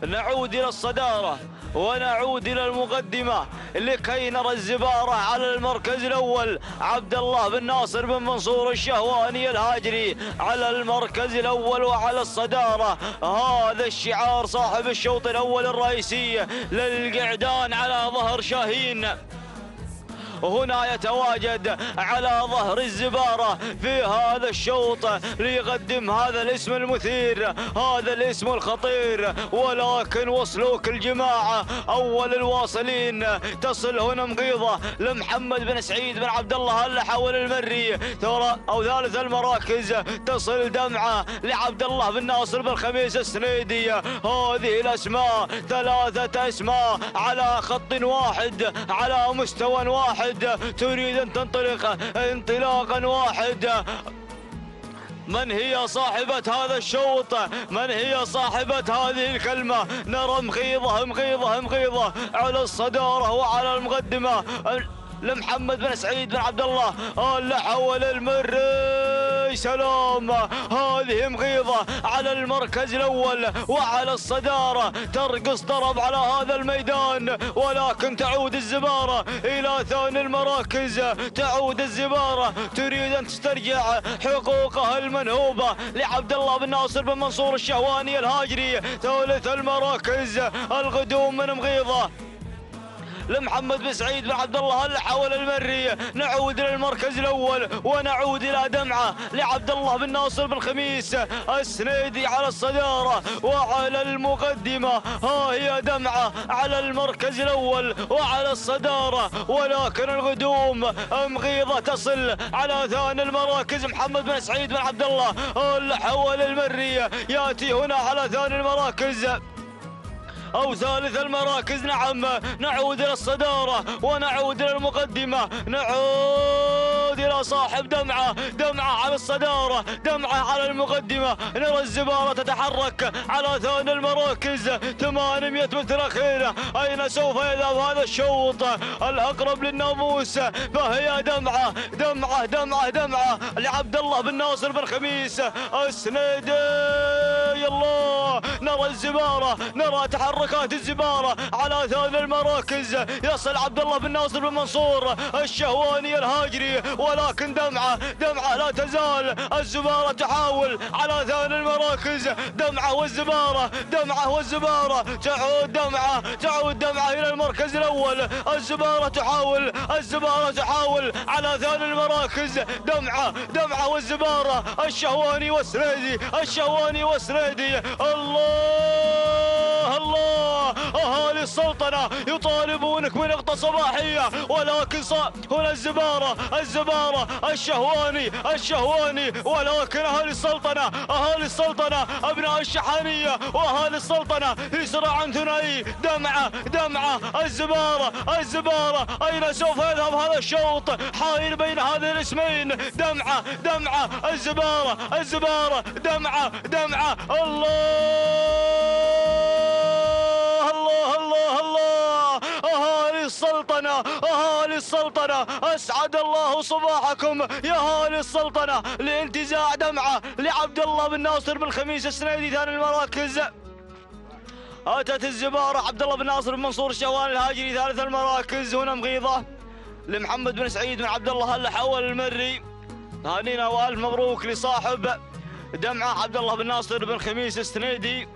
نعود إلى الصدارة ونعود إلى المقدمة لكي نرى الزبارة على المركز الأول عبد الله بن ناصر بن منصور الشهواني الهاجري على المركز الأول وعلى الصدارة. هذا الشعار صاحب الشوط الأول الرئيسي للقعدان على ظهر شاهين هنا يتواجد على ظهر الزبارة في هذا الشوط ليقدم هذا الاسم المثير، هذا الاسم الخطير. ولكن وصلوك الجماعة أول الواصلين تصل هنا مقيضة لمحمد بن سعيد بن عبد الله الحول المري، أو ثالث المراكز تصل دمعة لعبد الله بن ناصر بن خميس السنيدي. هذه الأسماء 3 أسماء على خط واحد على مستوى واحد تريد أن تنطلق انطلاقا واحد. من هي صاحبة هذا الشوط؟ من هي صاحبة هذه الكلمة؟ نرى مغيضة على الصدارة وعلى المقدمة لمحمد بن سعيد بن عبد الله الحول المري. سلام، هذه مغيضة على المركز الأول وعلى الصدارة، ترقص طرب على هذا الميدان. ولكن تعود الزبارة إلى ثاني المراكز، تعود الزبارة تريد أن تسترجع حقوقها المنهوبة لعبد الله بن ناصر بن منصور الشهواني الهاجري. ثالث المراكز القدوم من مغيضة لمحمد بن سعيد بن عبد الله الحول المري. نعود إلى المركز الأول ونعود إلى دمعة لعبد الله بن ناصر بن خميس السنيدي على الصدارة وعلى المقدمة. ها هي دمعة على المركز الأول وعلى الصدارة، ولكن الغدوم مغيضة تصل على ثاني المراكز. محمد بن سعيد بن عبد الله الحول المري يأتي هنا على ثاني المراكز أو ثالث المراكز. نعم، نعود إلى الصدارة ونعود إلى المقدمة، نعود إلى صاحب دمعة. دمعة على الصدارة، دمعة على المقدمة. نرى الزبارة تتحرك على ثاني المراكز. 800 متر أخيرة، أين سوف يذهب هذا الشوط الأقرب للناموس؟ فهي دمعة دمعة دمعة دمعة لعبد الله بن ناصر بن خميس السنيدي. الله، نرى الزبارة، نرى تحركات الزبارة على ثاني المراكز. يصل عبد الله بن ناصر بن منصور الشهواني الهاجري، ولكن دمعة لا تزال الزبارة تحاول على ثاني المراكز. دمعة والزبارة تعود دمعة إلى المركز الأول. الزبارة تحاول على ثاني المراكز. دمعة والزبارة، الشهواني والسريدي. الله، أهالي السلطنة يطالبونك بنقطة صباحية، ولكن هنا الزبارة الشهواني، ولكن أهالي السلطنة أبناء الشحانية وأهالي السلطنة في صراع ثنائي. دمعة الزبارة، أين سوف يذهب هذا الشوط؟ حائل بين هذين الاسمين. دمعة الزبارة، دمعة. الله، أهالي السلطنة أسعد الله صباحكم يا أهالي السلطنة لانتزاع دمعة لعبد الله بن ناصر بن خميس السنيدي ثاني المراكز. أتت الزبارة عبد الله بن ناصر بن منصور الشهواني الهاجري ثالث المراكز. هنا مغيضة لمحمد بن سعيد بن عبد الله الحول المري. هانينا والف مبروك لصاحب دمعة عبد الله بن ناصر بن خميس السنيدي.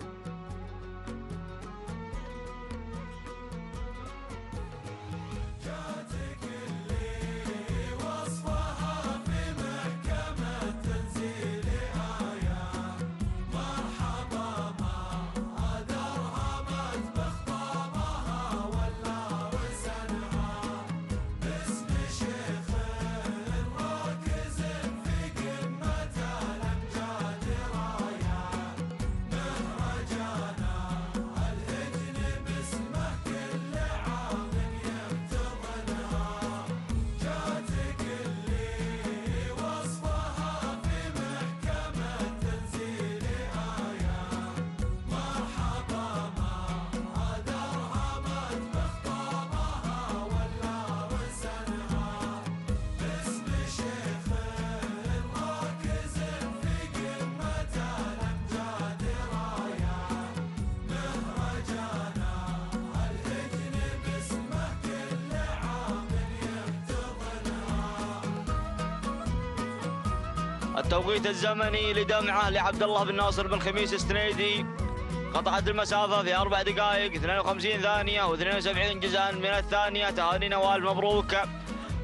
التوقيت الزمني لدمعة لعبد الله بن ناصر بن خميس السنيدي قطعت المسافة في 4 دقائق 52 ثانية و72 جزءا من الثانية. تهانينا والف مبروك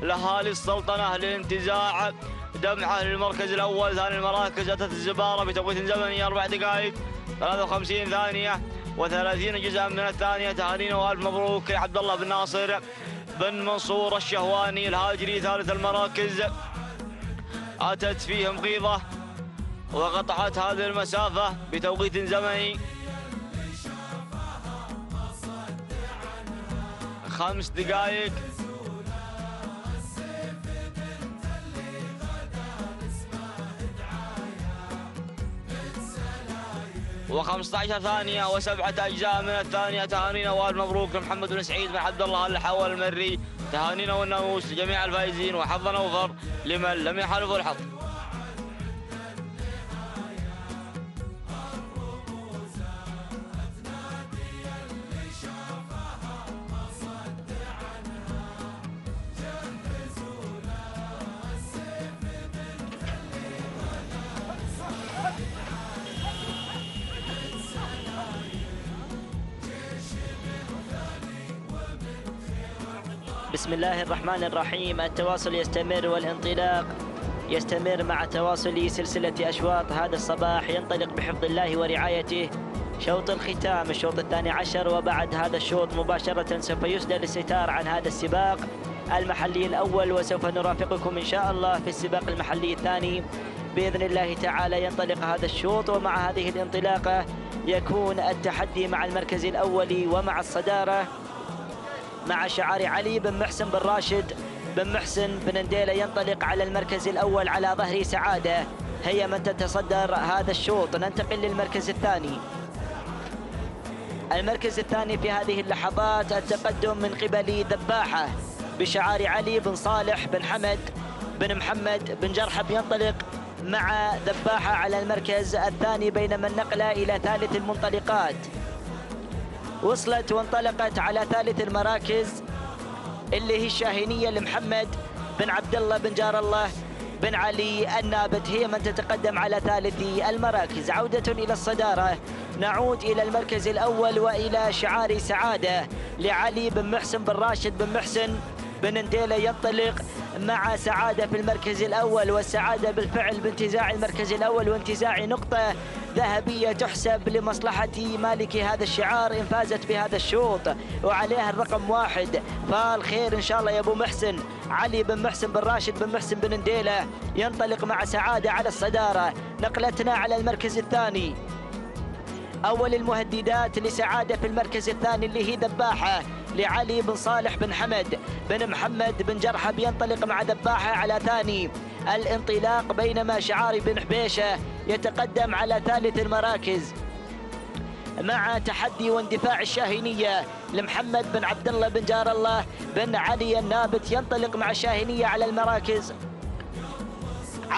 لأهالي السلطنة للانتزاع دمعة للمركز الأول. ثاني المراكز أتت الزبارة بتوقيت زمني 4 دقائق 53 ثانية و30 جزءا من الثانية. تهانينا والف مبروك لعبد الله بن ناصر بن منصور الشهواني الهاجري ثالث المراكز. أتت فيه مغيضة وقطعت هذه المسافة بتوقيت زمني 5 دقائق و15 ثانية و7 أجزاء من الثانية. تهانينا والف مبروك لمحمد بن سعيد بن عبد الله الحول المري. تهانينا والناموس لجميع الفائزين، وحظا أوفر لمن لم يحالفه الحظ. بسم الله الرحمن الرحيم. التواصل يستمر والانطلاق يستمر مع تواصل سلسلة أشواط هذا الصباح. ينطلق بحفظ الله ورعايته شوط الختام، الشوط الثاني عشر، وبعد هذا الشوط مباشرة سوف يسدل الستار عن هذا السباق المحلي الأول، وسوف نرافقكم إن شاء الله في السباق المحلي الثاني بإذن الله تعالى. ينطلق هذا الشوط، ومع هذه الانطلاقة يكون التحدي مع المركز الأول ومع الصدارة مع شعار علي بن محسن بن راشد بن محسن بن نديلة. ينطلق على المركز الأول على ظهر سعادة، هي من تتصدر هذا الشوط. ننتقل للمركز الثاني. المركز الثاني في هذه اللحظات التقدم من قبل ذباحة بشعار علي بن صالح بن حمد بن محمد بن جرحب. ينطلق مع ذباحة على المركز الثاني، بينما النقلة إلى ثالث المنطلقات. وصلت وانطلقت على ثالث المراكز اللي هي الشاهينية لمحمد بن عبد الله بن جار الله بن علي النابت، هي من تتقدم على ثالث المراكز. عودة إلى الصدارة، نعود إلى المركز الأول وإلى شعار سعادة لعلي بن محسن بن راشد بن محسن بن نديلة. ينطلق مع سعادة في المركز الأول، والسعادة بالفعل بانتزاع المركز الأول وانتزاع نقطة ذهبية تحسب لمصلحة مالك هذا الشعار إن فازت بهذا الشوط، وعليها الرقم 1. فالخير إن شاء الله يا أبو محسن. علي بن محسن بن راشد بن محسن بن نديلة ينطلق مع سعادة على الصدارة. نقلتنا على المركز الثاني. أول المهددات لسعادة في المركز الثاني اللي هي ذباحة لعلي بن صالح بن حمد بن محمد بن جرحب. ينطلق مع ذباحة على ثاني الانطلاق، بينما شعار بن حبيشة يتقدم على ثالث المراكز مع تحدي واندفاع الشاهينية لمحمد بن عبد الله بن جار الله بن علي النابت. ينطلق مع الشاهينية على المراكز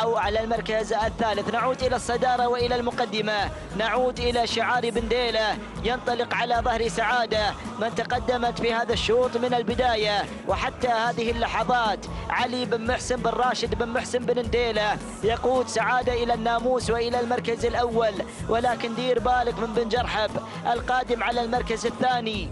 أو على المركز الثالث. نعود إلى الصدارة وإلى المقدمة، نعود إلى شعار بن ديلة. ينطلق على ظهر سعادة من تقدمت في هذا الشوط من البداية وحتى هذه اللحظات. علي بن محسن بن راشد بن محسن بن نديلة يقود سعادة إلى الناموس وإلى المركز الأول، ولكن دير بالك من بن جرحب القادم على المركز الثاني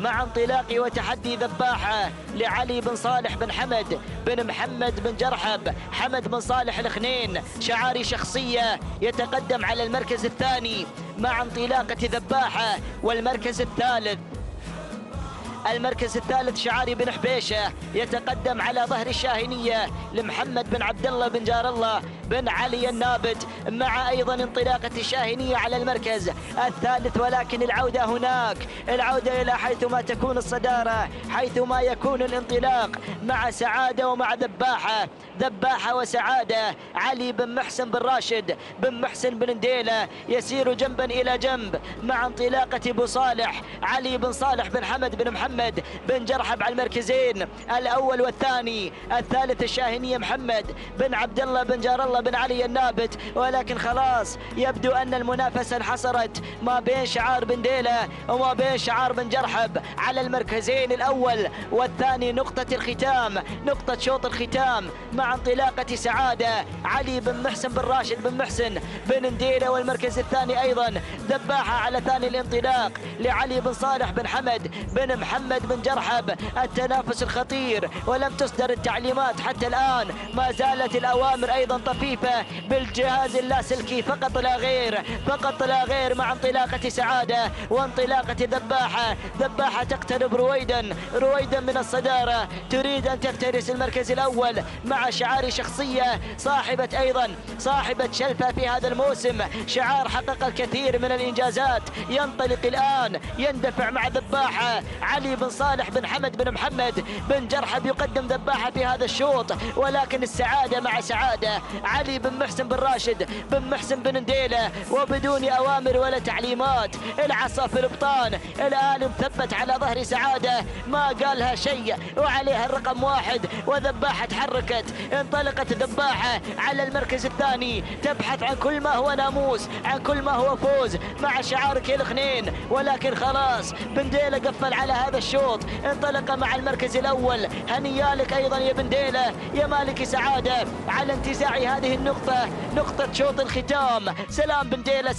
مع انطلاق وتحدي ذباحة لعلي بن صالح بن حمد بن محمد بن جرحب حمد بن صالح الخنين شعاري شخصية. يتقدم على المركز الثاني مع انطلاقة ذباحة، والمركز الثالث شعاري بن حبيشة يتقدم على ظهر الشاهينية لمحمد بن عبد الله بن جار الله بن علي النابت، مع أيضا انطلاقة الشاهينية على المركز الثالث. ولكن العودة هناك، العودة إلى حيثما تكون الصدارة، حيثما يكون الانطلاق مع سعادة ومع ذباحة وسعادة. علي بن محسن بن راشد بن محسن بن نديلة يسير جنبا إلى جنب مع انطلاقة أبو صالح علي بن صالح بن حمد بن محمد بن جرحب على المركزين الأول والثاني. الثالث الشاهينية محمد بن عبد الله بن جار الله بن علي النابت. ولكن خلاص يبدو أن المنافسة انحصرت ما بين شعار بن ديلة وما بين شعار بن جرحب على المركزين الأول والثاني. نقطة الختام، نقطة شوط الختام مع انطلاقة سعادة علي بن محسن بن راشد بن محسن بن نديلة، والمركز الثاني أيضا ذباحة على ثاني الانطلاق لعلي بن صالح بن حمد بن محمد بن جرحب. التنافس الخطير، ولم تصدر التعليمات حتى الآن، ما زالت الأوامر أيضا طفيفة بالجهاز اللاسلكي فقط لا غير مع انطلاقة سعادة وانطلاقة ذباحة تقترب رويدا من الصدارة، تريد أن تفترس المركز الأول مع شعار شخصية صاحبة شلفة في هذا الموسم، شعار حقق الكثير من الإنجازات. ينطلق الآن، يندفع مع ذباحة علي بن صالح بن حمد بن محمد بن جرحب، يقدم ذباحة في هذا الشوط، ولكن السعادة مع سعادة علي بن محسن بن راشد بن محسن بن نديلة، وبدون أوامر ولا تعليمات. العصا في الابطان، الآن مثبت على ظهر سعادة، ما قالها شيء، وعليها الرقم 1. وذباحة تحركت، انطلقت ذباحة على المركز الثاني، تبحث عن كل ما هو ناموس، عن كل ما هو فوز مع شعارك الاثنين. ولكن خلاص بن ديلة قفل على هذا الشوط، انطلق مع المركز الأول. هنيالك أيضا يا بن ديلة يا مالك سعادة على انتزاع هذه النقطة، نقطة شوط الختام. سلام بن ديلة،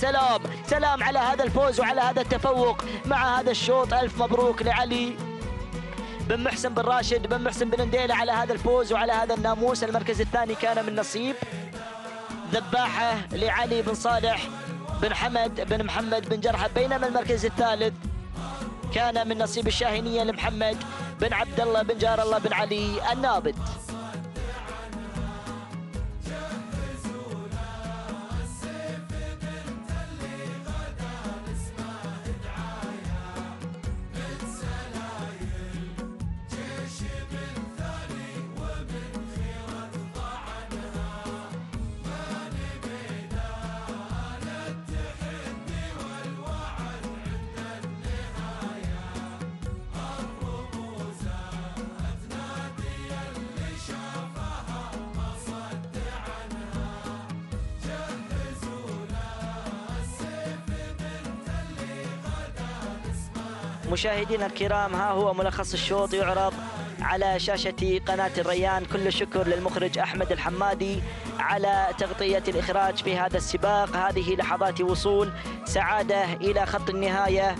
سلام على هذا الفوز وعلى هذا التفوق مع هذا الشوط. ألف مبروك لعلي بن محسن بن راشد بن محسن بن نديلة على هذا الفوز وعلى هذا الناموس. المركز الثاني كان من نصيب ذباحة لعلي بن صالح بن حمد بن محمد بن جرحب، بينما المركز الثالث كان من نصيب الشاهينية لمحمد بن عبد الله بن جار الله بن علي النابت. مشاهدينا الكرام، ها هو ملخص الشوط يعرض على شاشة قناة الريان. كل الشكر للمخرج أحمد الحمادي على تغطية الإخراج في هذا السباق. هذه لحظات وصول سعادة إلى خط النهاية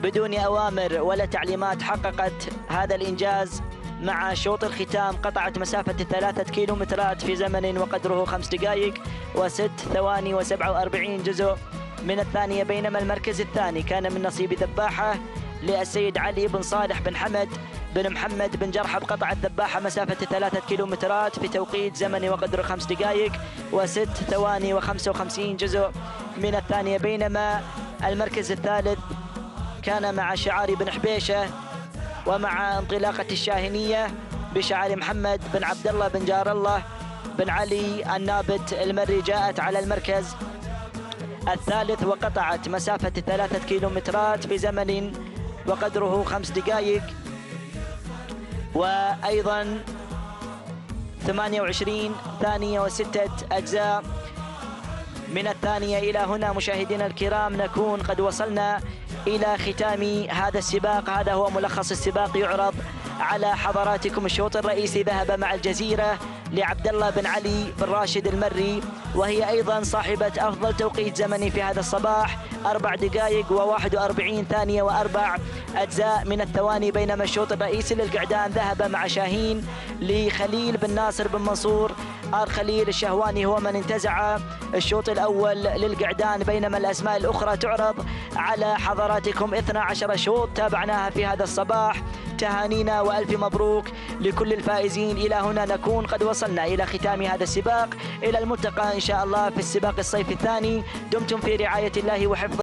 بدون أوامر ولا تعليمات. حققت هذا الإنجاز مع شوط الختام، قطعت مسافة 3 كيلومترات في زمن وقدره 5 دقائق و6 ثواني و47 جزء من الثانية. بينما المركز الثاني كان من نصيب ذباحة للسيد علي بن صالح بن حمد بن محمد بن جرحب. قطعت ذباحة مسافة 3 كيلومترات في توقيت زمني وقدره 5 دقائق و6 ثواني و55 جزء من الثانية. بينما المركز الثالث كان مع شعار بن حبيشة ومع انطلاقة الشاهينية بشعار محمد بن عبد الله بن جار الله بن علي النابت المري. جاءت على المركز الثالث وقطعت مسافة 3 كيلومترات في زمن وقدره 5 دقائق وأيضا 28 ثانية و6 أجزاء من الثانية. إلى هنا مشاهدينا الكرام نكون قد وصلنا إلى ختام هذا السباق. هذا هو ملخص السباق يعرض على حضراتكم. الشوط الرئيسي ذهب مع الجزيرة لعبد الله بن علي بن راشد المري، وهي أيضا صاحبة أفضل توقيت زمني في هذا الصباح 4 دقائق و41 ثانية و4 أجزاء من الثواني. بينما الشوط الرئيسي للقعدان ذهب مع شاهين لخليل بن ناصر بن منصور آل خليل الشهواني، هو من انتزع الشوط الأول للقعدان. بينما الأسماء الأخرى تعرض على حضراتكم. 12 شوط تابعناها في هذا الصباح. تهانينا وألف مبروك لكل الفائزين. إلى هنا نكون قد وصلنا إلى ختام هذا السباق. إلى الملتقى إن شاء الله في السباق الصيفي الثاني. دمتم في رعاية الله وحفظه.